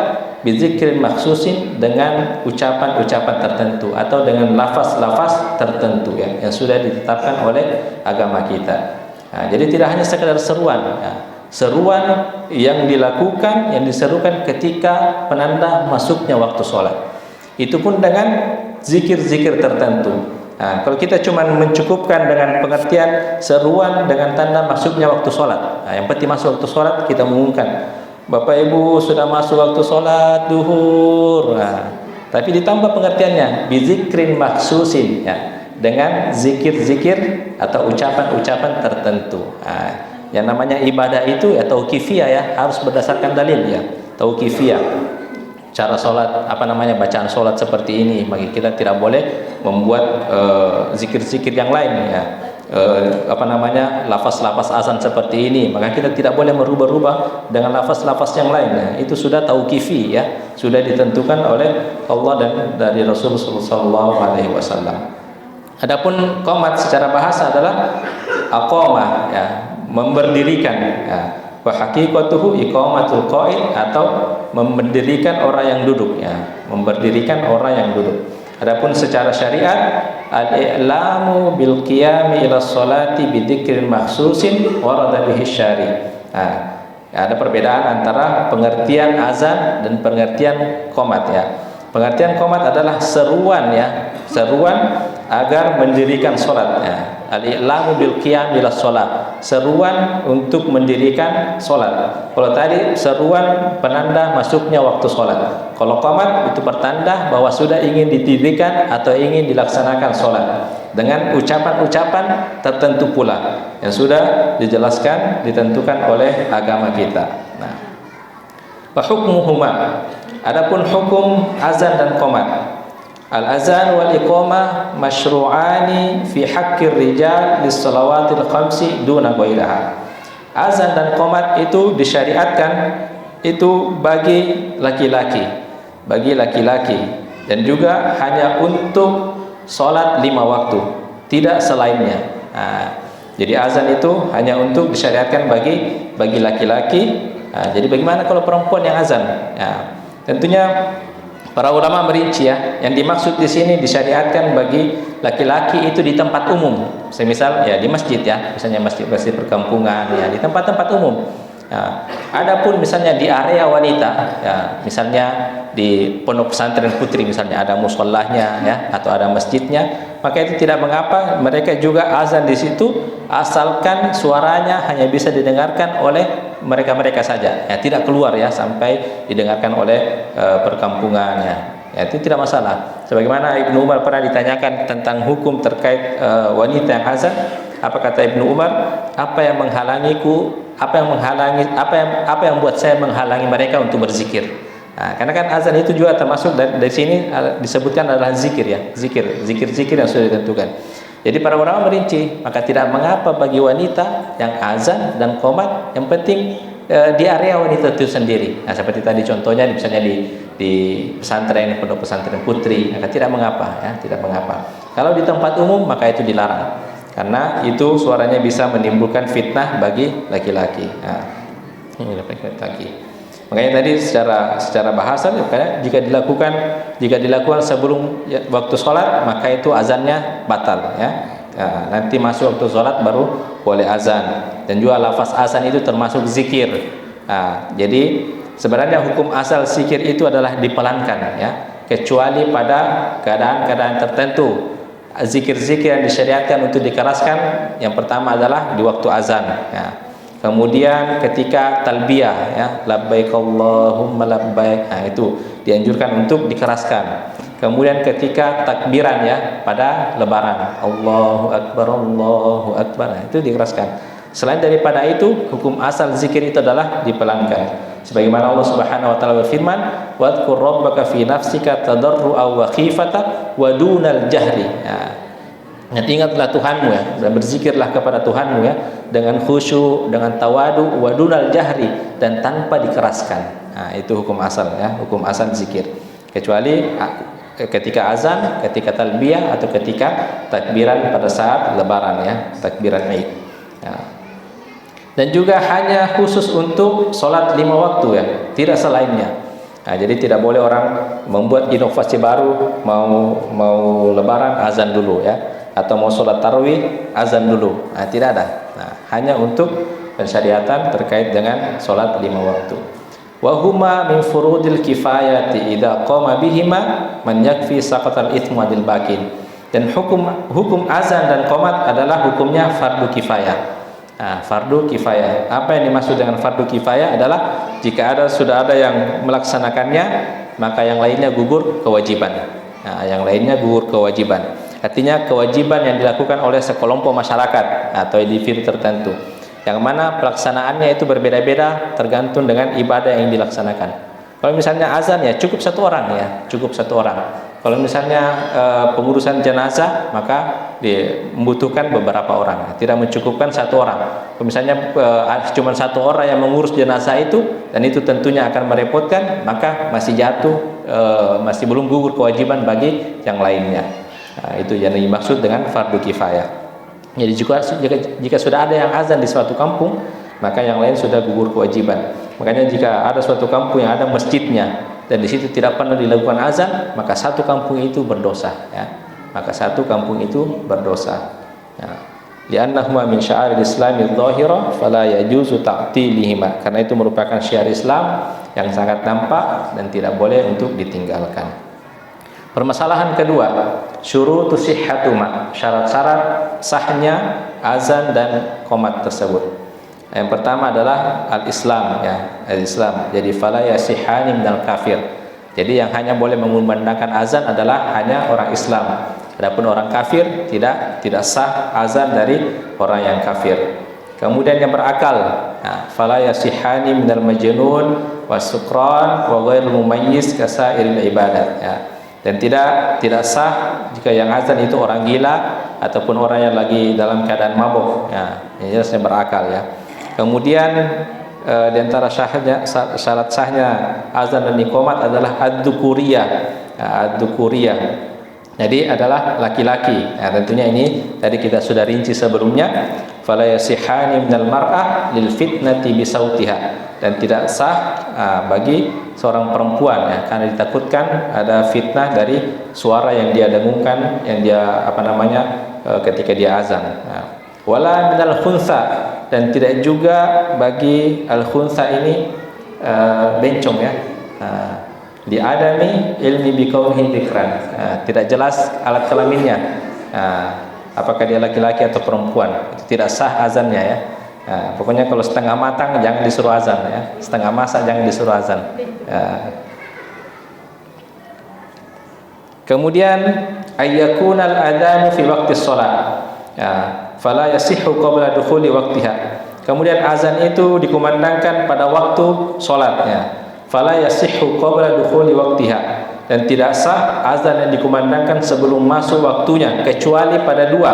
bidzikrin makhsusin, dengan ucapan-ucapan tertentu atau dengan lafaz-lafaz tertentu ya, yang sudah ditetapkan oleh agama kita. Jadi tidak hanya sekedar seruan ya. Seruan yang dilakukan, yang diserukan ketika penanda masuknya waktu sholat, itu pun dengan zikir-zikir tertentu. Kalau kita cuma mencukupkan dengan pengertian seruan dengan tanda masuknya waktu sholat, yang penting masuk waktu sholat, kita mengumumkan, Bapak Ibu sudah masuk waktu sholat duhur. Tapi ditambah pengertiannya bizikrin maksusin ya, dengan zikir-zikir atau ucapan-ucapan tertentu. Yang namanya ibadah itu ya tauqifiyah ya, harus berdasarkan dalil ya, tauqifiyah. Cara sholat, bacaan sholat seperti ini, bagi kita tidak boleh membuat zikir-zikir yang lain ya, lafaz-lafaz azan seperti ini, maka kita tidak boleh merubah-rubah dengan lafaz-lafaz yang lain ya. Itu sudah tauqifi ya, sudah ditentukan oleh Allah dan dari Rasulullah SAW. Adapun qomat secara bahasa adalah aqamah, ya, memberdirikan, ya. Wa haqiqatuhu iqamatul qa'id, atau memberdirikan orang yang duduk, ya, memberdirikan orang yang duduk. Adapun secara syariat, al-i'lamu bil qiyami ila sholati bi dzikrin mahsusin warada bihi syari'. Nah, ada perbedaan antara pengertian azan dan pengertian qomat, ya. Pengertian qomat adalah seruan, ya, seruan agar mendirikan sholat, ya. Al-i'lamu bil qiyam ila sholat, seruan untuk mendirikan sholat. Kalau tadi seruan penanda masuknya waktu sholat. Kalau qomat itu pertanda bahwa sudah ingin didirikan atau ingin dilaksanakan sholat dengan ucapan-ucapan tertentu pula yang sudah dijelaskan, ditentukan oleh agama kita. Nah, wa hukmuhuma, adapun hukum azan dan qomat. Al-azan wal iqamah masyru'ani fi haqqir rijal lis salawatil khamsi duna ghairiha. Azan dan qomat itu disyariatkan itu bagi laki-laki, dan juga hanya untuk salat 5 waktu, tidak selainnya. Nah, jadi azan itu hanya untuk disyariatkan bagi laki-laki. Nah, jadi bagaimana kalau perempuan yang azan? Nah, tentunya para ulama merinci, ya, yang dimaksud di sini disyariatkan bagi laki-laki itu di tempat umum, semisal ya di masjid, ya, misalnya masjid perkampungan, ya, di tempat-tempat umum. Nah, adapun misalnya di area wanita, ya, misalnya di pondok pesantren putri misalnya ada musholahnya, ya, atau ada masjidnya, maka itu tidak mengapa mereka juga azan di situ, asalkan suaranya hanya bisa didengarkan oleh mereka saja, ya, tidak keluar, ya, sampai didengarkan oleh perkampungan, ya. Ya, itu tidak masalah. Sebagaimana Ibnu Umar pernah ditanyakan tentang hukum terkait wanita yang azan, apa kata Ibnu Umar? Apa yang menghalangiku? Apa yang buat saya menghalangi mereka untuk berzikir? Nah, karena kan azan itu juga termasuk dari sini disebutkan adalah zikir, ya, zikir yang sudah ditentukan. Jadi para ulama merinci, maka tidak mengapa bagi wanita yang azan dan qomat, yang penting di area wanita itu sendiri. Nah, seperti tadi contohnya misalnya di pesantren, pondok pesantren putri, maka tidak mengapa, ya, tidak mengapa. Kalau di tempat umum maka itu dilarang, karena itu suaranya bisa menimbulkan fitnah bagi laki-laki. Nah, ini laki-laki. Makanya tadi secara bahasa, jika dilakukan sebelum waktu sholat, maka itu azannya batal, ya. Nah, nanti masuk waktu sholat baru boleh azan. Dan juga lafaz azan itu termasuk zikir. Nah, jadi sebenarnya hukum asal zikir itu adalah dipelankan, ya, kecuali pada keadaan-keadaan tertentu. Zikir-zikir yang disyariatkan untuk dikeraskan, yang pertama adalah di waktu azan, ya. Kemudian ketika talbiyah, ya, labbaik Allahumma labbaik, nah, itu dianjurkan untuk dikeraskan. Kemudian ketika takbiran, ya, pada lebaran, Allahu Akbar, nah, itu dikeraskan. Selain daripada itu, hukum asal zikir itu adalah dipelankan. Sebagaimana Allah Subhanahu wa taala berfirman, "Wadhkur rabbaka fi nafsika tadarru'a wa khifata wa dunal jahri." Ingatlah Tuhanmu, ya, dan berzikirlah kepada Tuhanmu, ya, dengan khusyuk, dengan tawadu, wa dunal jahri, dan tanpa dikeraskan. Nah, itu hukum asal, ya, hukum asal zikir. Kecuali ketika azan, ketika talbiyah, atau ketika takbiran pada saat lebaran, ya, takbiran Id. Ya. Dan juga hanya khusus untuk sholat 5 waktu, ya, tidak selainnya. Nah, jadi tidak boleh orang membuat inovasi baru, mau lebaran azan dulu, ya, atau mau sholat tarawih azan dulu. Nah, tidak ada. Nah, hanya untuk pensyariatan terkait dengan sholat 5 waktu. Wa huma min furudil kifayati idza qama bihima man yakfi saqatal itsmu adil baqin. Dan hukum azan dan qomat adalah hukumnya fardu kifayah. Nah, fardu kifayah. Apa yang dimaksud dengan fardu kifayah adalah jika sudah ada yang melaksanakannya, maka yang lainnya gugur kewajiban. Nah, yang lainnya gugur kewajiban. Artinya kewajiban yang dilakukan oleh sekelompok masyarakat atau individu tertentu, yang mana pelaksanaannya itu berbeda-beda tergantung dengan ibadah yang dilaksanakan. Kalau misalnya azan, ya, cukup satu orang, ya, cukup satu orang. Kalau misalnya pengurusan jenazah, maka membutuhkan beberapa orang, tidak mencukupkan satu orang. Kalau misalnya cuma satu orang yang mengurus jenazah itu, dan itu tentunya akan merepotkan, maka masih belum gugur kewajiban bagi yang lainnya. Nah, itu yang dimaksud dengan fardu kifayah. Jadi jika sudah ada yang azan di suatu kampung, maka yang lain sudah gugur kewajiban. Makanya jika ada suatu kampung yang ada masjidnya dan di situ tidak pernah dilakukan azan, maka satu kampung itu berdosa, ya. Maka satu kampung itu berdosa. Ya. Li'annahuma min sya'aril Islamil dhahira fala yajuzu ta'tilihima. Karena itu merupakan syiar Islam yang sangat nampak dan tidak boleh untuk ditinggalkan. Permasalahan kedua, syurutu sihhatuma, syarat-syarat sahnya azan dan qomat tersebut. Yang pertama adalah al-Islam, ya, al-Islam. Jadi fala yasihani minal kafir. Jadi yang hanya boleh mengumandangkan azan adalah hanya orang Islam. Adapun orang kafir tidak sah azan dari orang yang kafir. Kemudian yang berakal, nah, fala yasihani minal majnun wasukran wa ghairil mumayyiz kasairil ibadat, ya. Dan tidak sah jika yang azan itu orang gila ataupun orang yang lagi dalam keadaan mabuk, ya. Ini jelas yang berakal, ya. Kemudian di antara syarat sahnya azan dan iqamat adalah ad-dzukuriyah. Ad-dzukuriyah. Jadi adalah laki-laki. Nah, tentunya ini tadi kita sudah rinci sebelumnya. Fala yasihani minal mar'ah lil fitnati bi sautiha. Dan tidak sah bagi seorang perempuan, ya, karena ditakutkan ada fitnah dari suara yang dia dengungkan, yang dia ketika dia azan. Nah, wala minal khunsa, dan tidak juga bagi al-khunsa ini bencong, ya. Di adami ilmi biqaulihi dzikran, tidak jelas alat kelaminnya, apakah dia laki-laki atau perempuan, itu tidak sah azannya, ya. Pokoknya kalau setengah matang jangan disuruh azan, ya. Setengah masak jangan disuruh azan. Kemudian ayyakunal adanu fi waqtis shalah, fala yasihhu qabla dukhuli waqtiha. Kemudian azan itu dikumandangkan pada waktu salatnya. Fala yasihhu qabla dukhuli waqtiha. Dan tidak sah azan yang dikumandangkan sebelum masuk waktunya kecuali pada dua,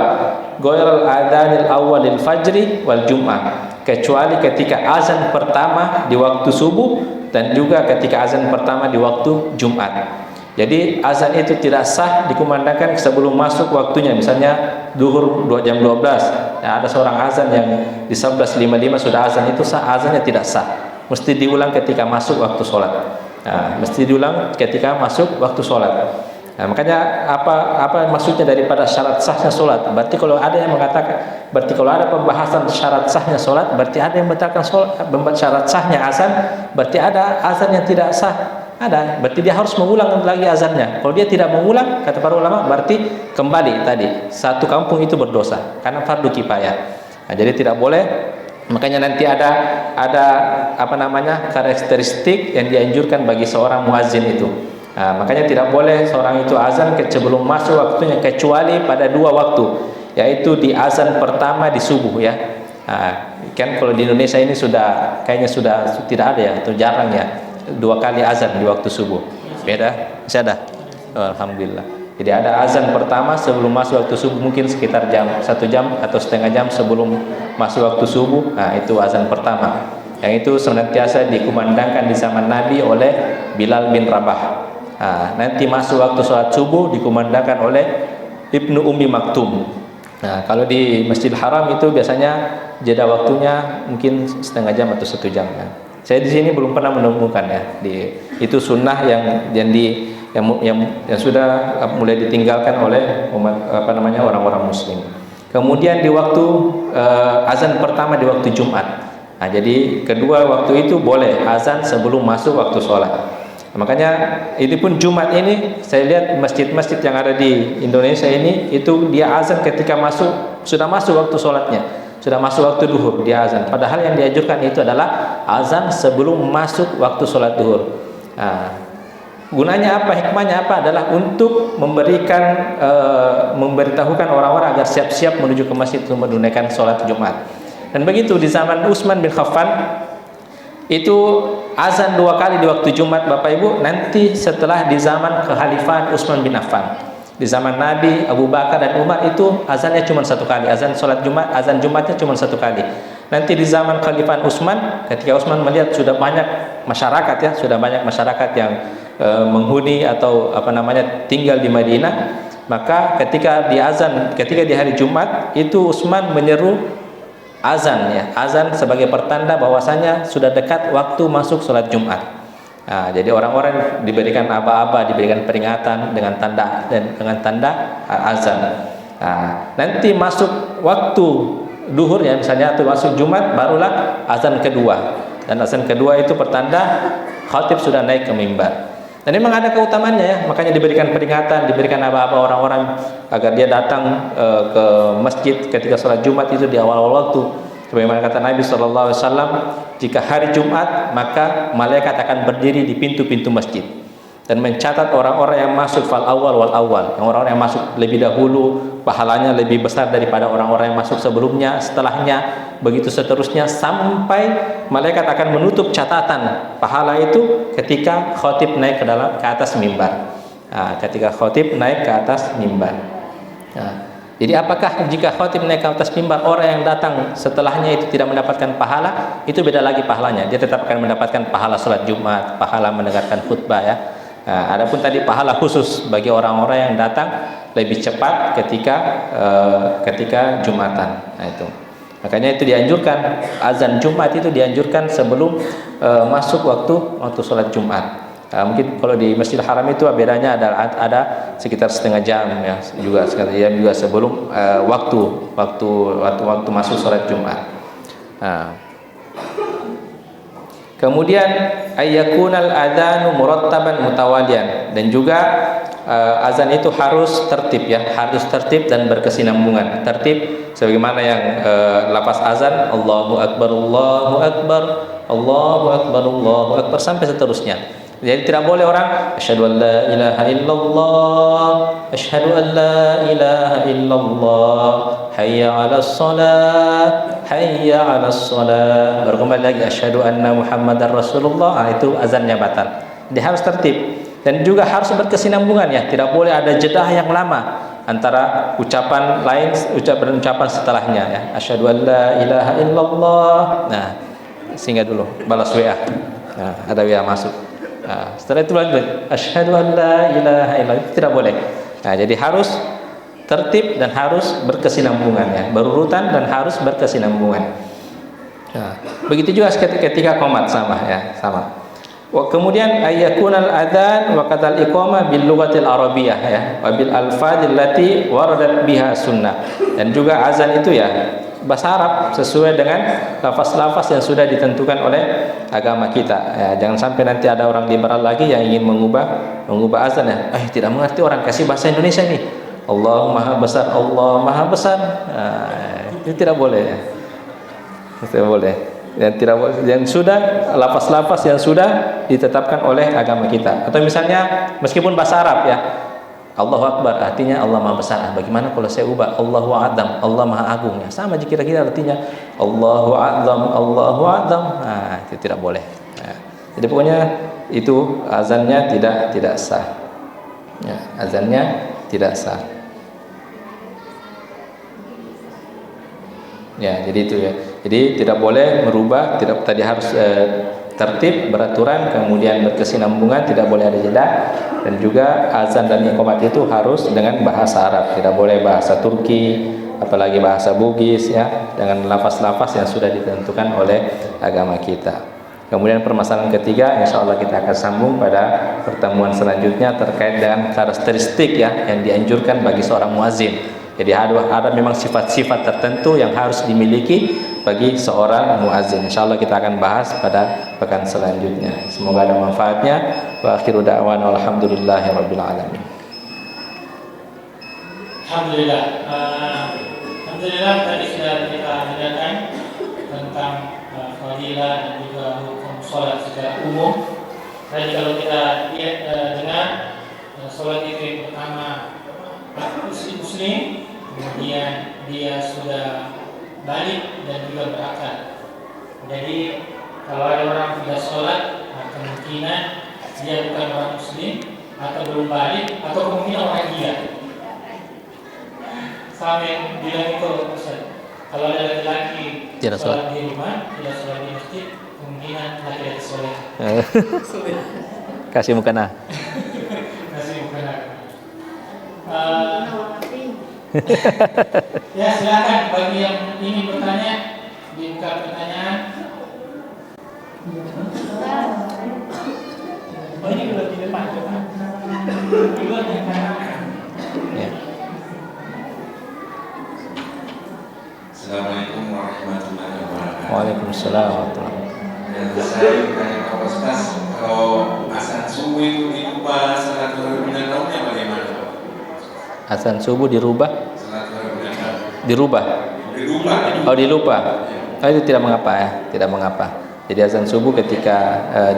ghairal adzanil awwalil fajri wal jum'ah, kecuali ketika azan pertama di waktu subuh dan juga ketika azan pertama di waktu Jumat. Jadi azan itu tidak sah dikumandangkan sebelum masuk waktunya, misalnya duhur jam 12. Nah, ada seorang azan yang di 11.55 sudah azan, itu sah, azannya tidak sah. Mesti diulang ketika masuk waktu sholat. Nah, mesti diulang ketika masuk waktu sholat. Nah, makanya apa maksudnya daripada syarat sahnya sholat? Berarti kalau ada yang mengatakan, berarti kalau ada pembahasan syarat sahnya sholat, berarti ada yang membatalkan syarat sahnya azan, berarti ada azan yang tidak sah. Ada, berarti dia harus mengulang lagi azannya. Kalau dia tidak mengulang, kata para ulama, berarti kembali tadi satu kampung itu berdosa karena fardu kifayah. Nah, jadi tidak boleh. Makanya nanti ada karakteristik yang dianjurkan bagi seorang muazzin itu. Nah, makanya tidak boleh seorang itu azan sebelum masuk waktunya kecuali pada dua waktu, yaitu di azan pertama di subuh, ya. Nah, kan kalau di Indonesia ini kayaknya sudah tidak ada, ya, atau jarang, ya, dua kali azan di waktu subuh. Beda, masih ada. Oh, alhamdulillah. Jadi ada azan pertama sebelum masuk waktu subuh, mungkin sekitar 1 jam atau setengah jam sebelum masuk waktu subuh. Nah, itu azan pertama. Yang itu senantiasa dikumandangkan di zaman Nabi oleh Bilal bin Rabah. Nah, nanti masuk waktu sholat subuh dikumandangkan oleh Ibnu Ummi Maktum. Nah, kalau di Masjidil Haram itu biasanya jeda waktunya mungkin setengah jam atau 1 jam, ya. Saya di sini belum pernah menemukan, ya. Itu sunnah yang sudah mulai ditinggalkan oleh orang-orang Muslim. Kemudian di waktu azan pertama di waktu Jumat. Nah, jadi kedua waktu itu boleh azan sebelum masuk waktu sholat. Nah, makanya ini pun Jumat ini saya lihat masjid-masjid yang ada di Indonesia ini itu dia azan ketika sudah masuk waktu sholatnya. Sudah masuk waktu duhur dia azan. Padahal yang dianjurkan itu adalah azan sebelum masuk waktu sholat duhur. Nah, gunanya apa? Hikmahnya apa? Adalah untuk memberitahukan orang-orang agar siap-siap menuju ke masjid untuk menunaikan sholat Jumat. Dan begitu di zaman Utsman bin Affan itu azan 2 kali di waktu Jumat, Bapak Ibu. Nanti setelah di zaman kekhalifahan Utsman bin Affan, di zaman Nabi, Abu Bakar dan Umar itu azannya cuma 1 kali. Azan sholat Jumat, azan Jumatnya cuma 1 kali. Nanti di zaman kekhalifahan Utsman, ketika Utsman melihat sudah banyak masyarakat, ya, sudah banyak masyarakat yang menghuni atau tinggal di Madinah, Maka ketika di hari Jumat itu Utsman menyeru azan, ya, azan sebagai pertanda bahwasanya sudah dekat waktu masuk sholat Jumat. Nah, jadi orang-orang diberikan aba-aba, diberikan peringatan dengan tanda azan. Nah, nanti masuk waktu duhur, ya, misalnya atau masuk Jumat, barulah azan kedua. Dan azan kedua itu pertanda khatib sudah naik ke mimbar. Dan memang ada keutamaannya, ya, makanya diberikan peringatan, diberikan aba-aba orang-orang agar dia datang ke masjid ketika sholat Jumat itu di awal-awal waktu. Sebagaimana kata Nabi SAW, jika hari Jumat maka malaikat akan berdiri di pintu-pintu masjid dan mencatat orang-orang yang masuk fal awal wal awal, yang orang-orang yang masuk lebih dahulu pahalanya lebih besar daripada orang-orang yang masuk sebelumnya, setelahnya, begitu seterusnya sampai malaikat akan menutup catatan pahala itu ketika khatib naik ke atas mimbar. Nah, ketika khatib naik ke atas mimbar. Nah, jadi apakah jika khatib naik ke atas mimbar orang yang datang setelahnya itu tidak mendapatkan pahala? Itu beda lagi pahalanya. Dia tetap akan mendapatkan pahala salat Jumat, pahala mendengarkan khutbah, ya. Nah, adapun tadi pahala khusus bagi orang-orang yang datang lebih cepat ketika Jumatan. Nah, itu. Makanya itu dianjurkan azan Jumat itu dianjurkan sebelum masuk waktu salat Jumat. Mungkin kalau di Masjidil Haram itu bedanya ada sekitar setengah jam, ya, juga sebelum waktu masuk salat Jumat. Nah. Kemudian ayyakunal adzanu murattaban mutawalian, dan juga azan itu harus tertib, ya, harus tertib dan berkesinambungan. Tertib sebagaimana yang lafaz azan Allahu akbar Allahu akbar Allahu akbar Allahu akbar sampai seterusnya. Jadi tidak boleh orang asyhadu an la ilaha illallah, asyhadu an la ilaha illallah, hayya 'alas shalah, hayya 'alas shalah. Baru kembali lagi asyhadu anna Muhammadar Rasulullah. Nah, itu azannya batal. Dia harus tertib dan juga harus berkesinambungan, ya. Tidak boleh ada jeda yang lama antara ucapan lain ucapan setelahnya, ya. Asyhadu an la ilaha illallah. Nah, singgah dulu, balas WA. Nah, ada WA masuk. Nah, setelah itu lanjut asyhadu an la ilaha illallah, tidak boleh. Nah, jadi harus tertib dan harus berkesinambungan, ya, berurutan dan harus berkesinambungan. Nah, begitu juga ketika qomat sama, ya, sama. Kemudian ayyakunal adzan wa qatal iqamah bil lughatil arabiyyah, ya, wa bil alfadil lati waradat biha sunnah. Dan juga azan itu, ya, bahasa Arab sesuai dengan lafaz-lafaz yang sudah ditentukan oleh agama kita, ya. Jangan sampai nanti ada orang liberal lagi yang ingin mengubah azan, ya. Tidak mengerti orang, kasih bahasa Indonesia nih. Allah Maha Besar, Allah Maha Besar. Itu tidak boleh, ya. Tidak boleh. Yang sudah lafaz-lafaz yang sudah ditetapkan oleh agama kita. Atau misalnya meskipun bahasa Arab, ya, Allahu Akbar artinya Allah Maha Besar. Bagaimana kalau saya ubah Allahu A'zam, Allah Maha Agung, ya, sama kira-kira artinya Allahu A'zam, Allahu A'zam. Nah, itu tidak boleh. Nah, jadi pokoknya itu azannya tidak sah. Ya, azannya tidak sah. Ya, jadi itu, ya. Jadi tidak boleh merubah, tadi harus tertib, beraturan, kemudian berkesinambungan, tidak boleh ada jeda, dan juga azan dan iqamat itu harus dengan bahasa Arab, tidak boleh bahasa Turki, apalagi bahasa Bugis, ya, dengan lafaz-lafaz yang sudah ditentukan oleh agama kita. Kemudian permasalahan ketiga, insya Allah kita akan sambung pada pertemuan selanjutnya terkait dengan karakteristik, ya, yang dianjurkan bagi seorang muazin. Jadi ada memang sifat-sifat tertentu yang harus dimiliki bagi seorang muazin. Insyaallah kita akan bahas pada pekan selanjutnya. Semoga ada manfaatnya. Wa akhiru da'wana alhamdulillahirabbil alamin. Alhamdulillah. Alhamdulillah tadi sudah kita dengarkan tentang fadilah dan juga hukum salat secara umum. Tadi kalau kita lihat dengar salat itu yang pertama muslim, kemudian dia sudah balik dan juga berakal. Jadi kalau ada orang tidak sholat, kemungkinan dia bukan orang muslim atau belum balik, atau kemungkinan orang gila. Sama yang bilang itu, kalau ada laki-laki sholat di rumah, tidak sholat di masjid, kemungkinan laki-laki sholat. Kasih mukena. Kasih mukena. Ya, silakan bagi yang ingin bertanya, dibuka pertanyaan. Oh, ini udah di depan, coba. Duluan yang kanan. Ya. Assalamualaikum warahmatullahi wabarakatuh. Waalaikumsalam warahmatullahi wabarakatuh. Dan saya bertanya Pak Ustaz, kalau azan subuh itu diubah salat zuhur minan naumnya bagaimana Pak? Azan subuh dirubah? Salat zuhur minan naum. Dirubah. Dirubah. Oh, dilupa. Oh, itu tidak mengapa ya, tidak mengapa. Jadi azan subuh ketika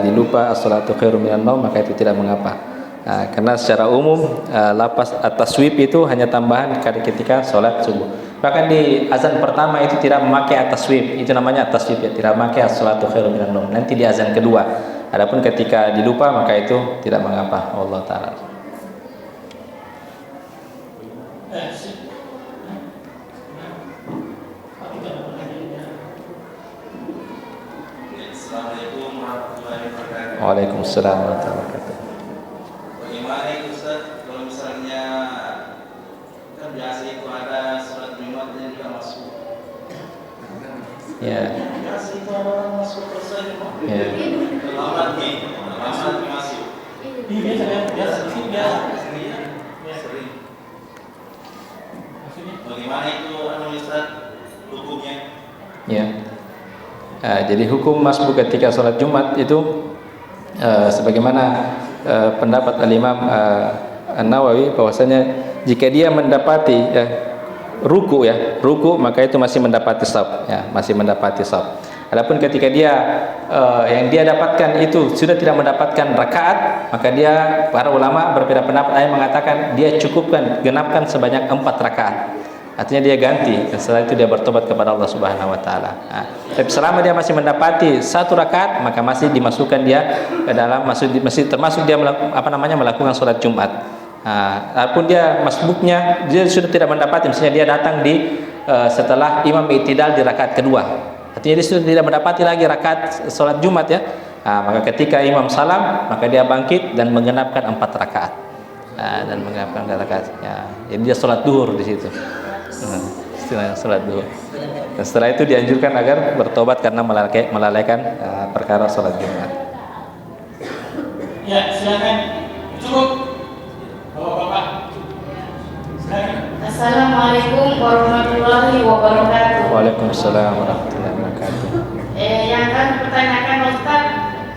dilupa as-salatu khairum minan naum, maka itu tidak mengapa. Karena secara umum lapas at-taswib itu hanya tambahan ketika sholat subuh. Bahkan di azan pertama itu tidak memakai at-taswib, itu namanya at-taswib ya, tidak memakai as-salatu khairum minan naum. Nanti di azan kedua. Adapun ketika dilupa maka itu tidak mengapa. Allah taala. Assalamualaikum warahmatullahi wabarakatuh. Waalaikumsalam warahmatullahi wabarakatuh. Bagaimana itu Ustaz kalau misalnya kan biasa itu ada sholat Jumat yang juga masuk. Ya. Biasa itu ada orang masuk selesai Jumat. Ya. Lambat nih masuk. Biasa, sering. Bagaimana itu Ustaz hukumnya? Ya. Jadi hukum masbuk ketika sholat Jumat itu sebagaimana pendapat Al-Imam An-Nawawi bahwasanya jika dia mendapati ruku maka itu masih mendapati shaf ya, masih mendapati shaf. Adapun ketika dia yang dia dapatkan itu sudah tidak mendapatkan rakaat, maka dia, para ulama berbeda pendapat, ada yang mengatakan dia cukupkan genapkan sebanyak 4 rakaat. Artinya dia ganti, dan setelah itu dia bertobat kepada Allah Subhanahu wa taala. Tapi selama dia masih mendapati 1 rakaat, maka masih dimasukkan dia ke dalam masih termasuk dia melakukan sholat Jumat. Adapun dia masbuknya dia sudah tidak mendapati, misalnya dia datang di setelah imam i'tidal di rakaat kedua. Artinya dia sudah tidak mendapati lagi rakaat sholat Jumat ya. Maka ketika imam salam, maka dia bangkit dan menggenapkan 4 rakaat. Dan menggenapkan 4 rakaat. Ya. Jadi dia sholat duhur di situ. Istilahnya sholat duhur. Dan setelah itu dianjurkan agar bertobat karena melalaikan perkara sholat Jumat. Ya, silakan. Cukup. Bapak-bapak. Silakan. Assalamualaikum warahmatullahi wabarakatuh. Waalaikumsalam warahmatullahi wabarakatuh. Yang kami pertanyakan Ustaz,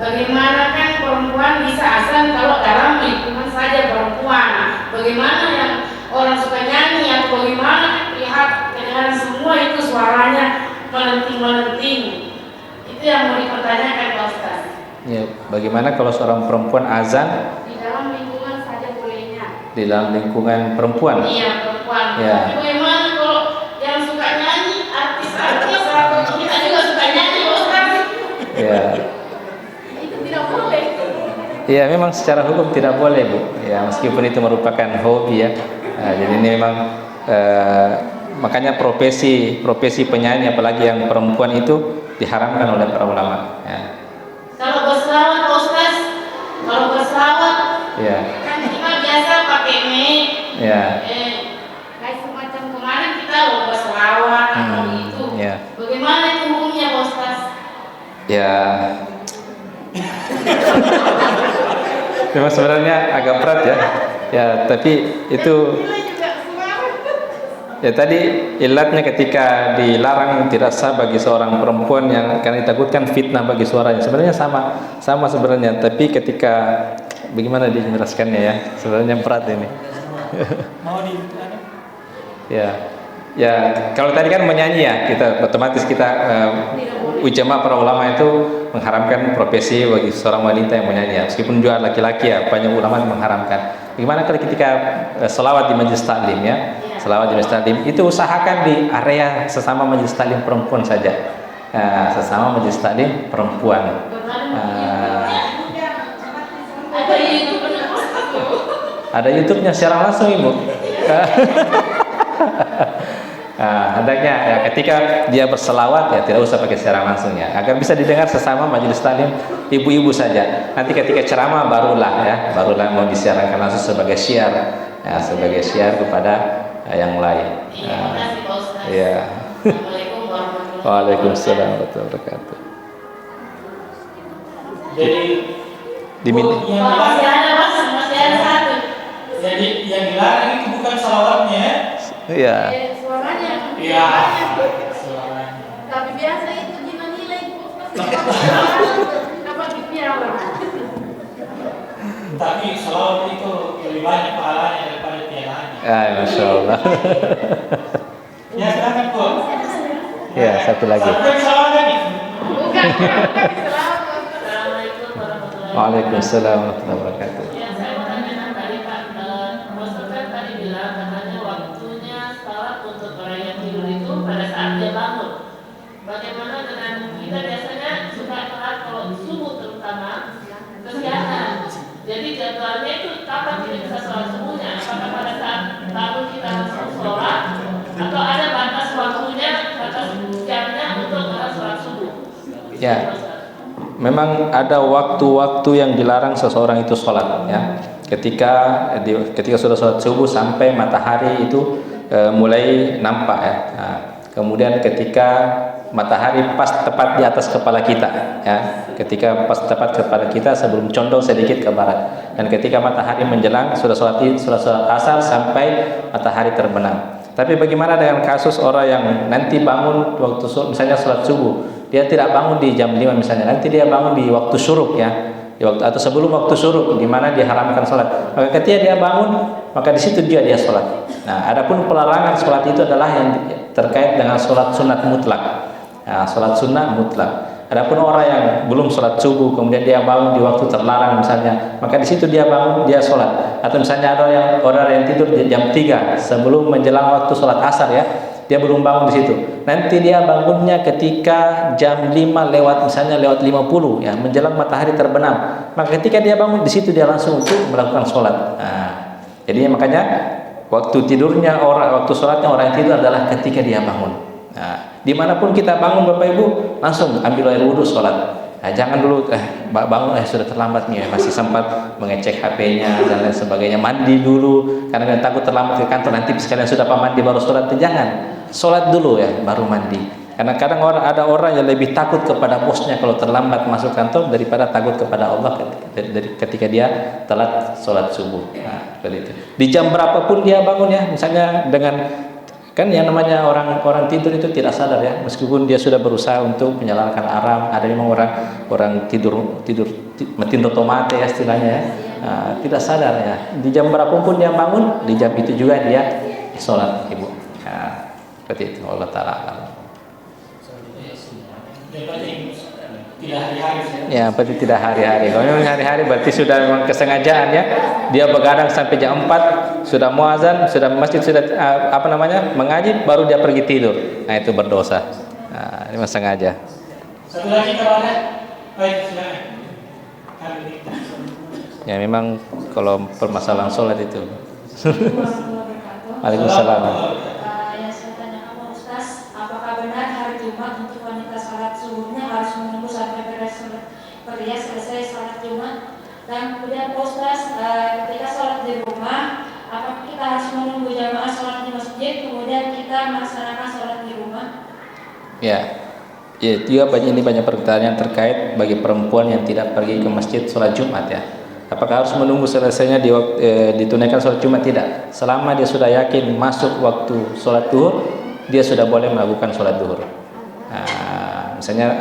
bagaimana kan perempuan bisa azan kalau dalam lingkungan saja perempuan? Bagaimana yang orang suka nyanyi atau bagaimana lihat kedengaran semua itu suaranya melenting-melenting? Itu yang mau dipertanyakan Pak Ustaz. Ya, bagaimana kalau seorang perempuan azan Di dalam lingkungan saja bolehnya. di dalam lingkungan perempuan? Iya, perempuan. Ya. Tapi bagaimana kalau yang suka nyanyi, artis-artis atau kita juga suka nyanyi Pak Ustaz? Ya. Itu tidak boleh. Ya, memang secara hukum tidak boleh, Bu. Ya, meskipun itu merupakan hobi ya. Jadi ini memang makanya profesi penyanyi apalagi yang perempuan itu diharamkan oleh para ulama. Ya. Kalau berselawat Pak Ustaz, Ya. kan kita biasa pakai mic. Ya. Kayak semacam kemarin kita berselawat atau itu. Ya. Bagaimana itu hukumnya Pak Ustaz? Ya. Memang sebenarnya agak berat ya. Ya, tapi itu Bila juga selawat. ya tadi ilatnya ketika dilarang tidak sah bagi seorang perempuan yang akan ditakutkan fitnah bagi suaranya. Sebenarnya sama sebenarnya, tapi ketika bagaimana dijelaskannya ya? Sebenarnya berat ini. Mau di Ya, kalau tadi kan menyanyi ya, kita otomatis kita ujama para ulama itu mengharamkan profesi bagi seorang wanita yang menyanyi ya. Meskipun juga laki-laki ya, banyak ulama yang mengharamkan. Bagaimana kalau ketika selawat di majelis taklim ya? Selawat di majelis taklim itu usahakan di area sesama majelis taklim perempuan saja. Sesama majelis taklim perempuan. Ada YouTube-nya Pak Ustaz. Ada YouTube-nya secara langsung Ibu. Hendaknya ya ketika dia berselawat ya tidak usah pakai secara langsung ya, agar bisa didengar sesama majelis taklim ibu-ibu saja. Nanti ketika ceramah barulah mau disiarkan langsung sebagai syiar ya, sebagai syiar kepada yang lain. Terima kasih Pak Ustaz. Ya. Assalamualaikum warahmatullahi wabarakatuh. Waalaikumsalam warahmatullahi wabarakatuh. Jadi Diminta. Masih ada Mas, masih ada satu. Jadi yang dilarang itu bukan salawatnya ya? Iya. Suaranya. Iya. Suaranya. Tapi biasa itu dinilai apa dikira Tapi salawat itu lebih banyak pahalanya daripada tiaranya. Masya Allah. Ya silakan Bu. Ya, satu lagi. Satu yang salawat nih. Bukan. Assalamualaikum warahmatullahi wabarakatuh. Waalaikumsalam warahmatullahi wabarakatuh. Ya, saya mau tanyakan tadi Pak, Maksud kan tadi bilang katanya waktunya salat untuk orang yang tidur itu pada saat dia bangun. Bagaimana dengan kita biasanya suka telat kalau subuh terutama kesehatan. Jadi jadwalnya itu kapan kita bisa sholat subuhnya? Apakah pada saat bangun kita langsung sholat atau ada batas waktunya, batas jamnya untuk sholat subuh? Ya. Memang ada waktu-waktu yang dilarang seseorang itu sholat ya. Ketika sudah sholat subuh sampai matahari itu mulai nampak ya. Nah, kemudian ketika matahari pas tepat di atas kepala kita ya. Ketika pas tepat kepala kita sebelum condong sedikit ke barat. Dan ketika matahari menjelang sudah sholat asar sampai matahari terbenam. Tapi bagaimana dengan kasus orang yang nanti bangun waktu misalnya sholat subuh, dia tidak bangun di jam 5 misalnya, nanti dia bangun di waktu syuruk ya, atau sebelum waktu syuruk di mana diharamkan sholat. Maka ketika dia bangun, maka di situ dia sholat. Nah, adapun pelarangan sholat itu adalah yang terkait dengan sholat sunat mutlak. Nah, sholat sunnah mutlak. Adapun orang yang belum sholat subuh kemudian dia bangun di waktu terlarang misalnya, maka di situ dia bangun dia sholat. Atau misalnya ada orang yang tidur jam 3 sebelum menjelang waktu sholat asar ya, dia belum bangun di situ. Nanti dia bangunnya ketika jam 5 lewat misalnya lewat 50 ya, menjelang matahari terbenam. Maka ketika dia bangun di situ dia langsung untuk melakukan sholat. Nah, jadi makanya waktu tidurnya orang, waktu sholatnya orang tidur adalah ketika dia bangun. Nah, dimanapun kita bangun Bapak Ibu langsung ambil air wudhu sholat. Nah, jangan dulu bangun sudah terlambat nih, masih sempat mengecek HP-nya dan lain sebagainya, mandi dulu karena takut terlambat ke kantor, nanti sekalian sudah mandi baru sholat. Jangan, sholat dulu ya baru mandi. Karena kadang ada orang yang lebih takut kepada bosnya kalau terlambat masuk kantor daripada takut kepada Allah ketika dia telat sholat subuh. Nah, seperti itu. Di jam berapapun dia bangun ya, misalnya dengan kan yang namanya orang tidur itu tidak sadar ya, meskipun dia sudah berusaha untuk menyalakan alarm. Ada memang orang tidur mati otomatis ya istilahnya ya, tidak sadar ya. Di jam berapapun dia bangun, di jam itu juga dia sholat Ibu. Nah, seperti itu Allah Taala. Ya, berarti tidak hari-hari. Kalau memang hari-hari berarti sudah memang kesengajaan ya. Dia begadang sampai jam 4, sudah muazan, sudah masjid sudah mengaji, baru dia pergi tidur. Nah, itu berdosa. Nah, ini memang sengaja. Satu lagi kalau ada, baik silakan. Ya memang kalau permasalahan sholat itu. Waalaikumsalam. Yang saya tanyakan Pak Ustaz, apakah benar hari Jumat untuk wanita sholat subuhnya harus menunggu sampai berhias selesai sholat Jumat? Dan kemudian Pak Ustaz, ketika sholat di rumah, apakah kita harus menunggu jamaah sholat di masjid kemudian kita melaksanakan sholat di rumah? Ya juga banyak pertanyaan terkait bagi perempuan yang tidak pergi ke masjid sholat Jumat ya. Apakah harus menunggu selesainya ditunaikan sholat Jumat? Tidak. Selama dia sudah yakin masuk waktu sholat duhur, dia sudah boleh melakukan sholat duhur. Nah, misalnya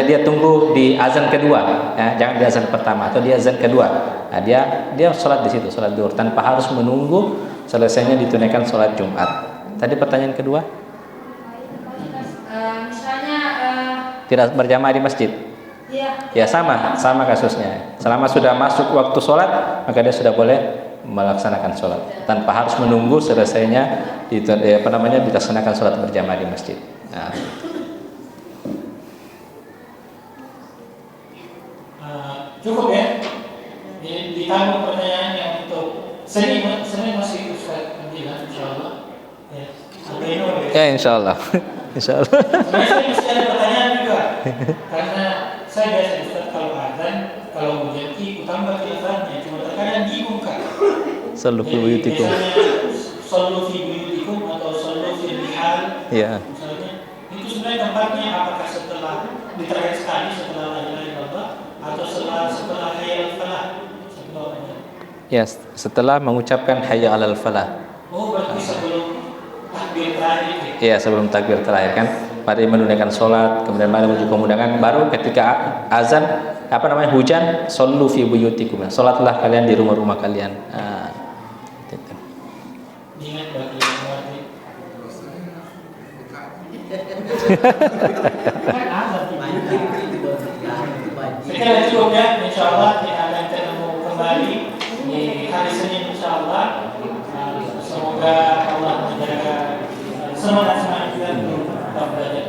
dia tunggu di azan kedua, ya, jangan di azan pertama atau di azan kedua. Nah, dia sholat di situ sholat duhur tanpa harus menunggu selesainya ditunaikan sholat Jumat. Tadi pertanyaan kedua? Misalnya Tidak berjamaah di masjid. Ya sama kasusnya. Selama sudah masuk waktu sholat, maka dia sudah boleh melaksanakan sholat tanpa harus menunggu selesainya dilaksanakan sholat berjamaah di masjid. Nah. Cukup ya. Ditambah pertanyaan yang untuk Senin masih Ustaz Abdillah insyaallah. Ya insyaallah. Insyaallah. Saya masih ada pertanyaan juga. Karena saya biasa Ustaz kalau azan, kalau mau jadi utambah azannya, cuma terkadang bingung kan. Sallu fi buyutikum. sallu fi buyutikum atau sallu fi rihal, Ya. misalnya, itu sebenarnya tempatnya apakah setelah di terakhir sekali setelah la ilaha illallah atau setelah hayya al falah? Ya, setelah mengucapkan hayya 'alal falah. Oh, berarti sebelum takbir terakhir. Iya, sebelum takbir terakhir kan. Mari menunaikan sholat, kemudian mari menuju pemundangan. Baru ketika azan, hujan, sallu fi buyutikum. Sholatlah kalian di rumah-rumah kalian. Gitu. Ingat bagi yang mengerti. Sekian cukup ya, insyaallah kita akan ketemu kembali di hari Senin insyaallah. Semoga Allah menjaga semangat kita untuk tetap belajar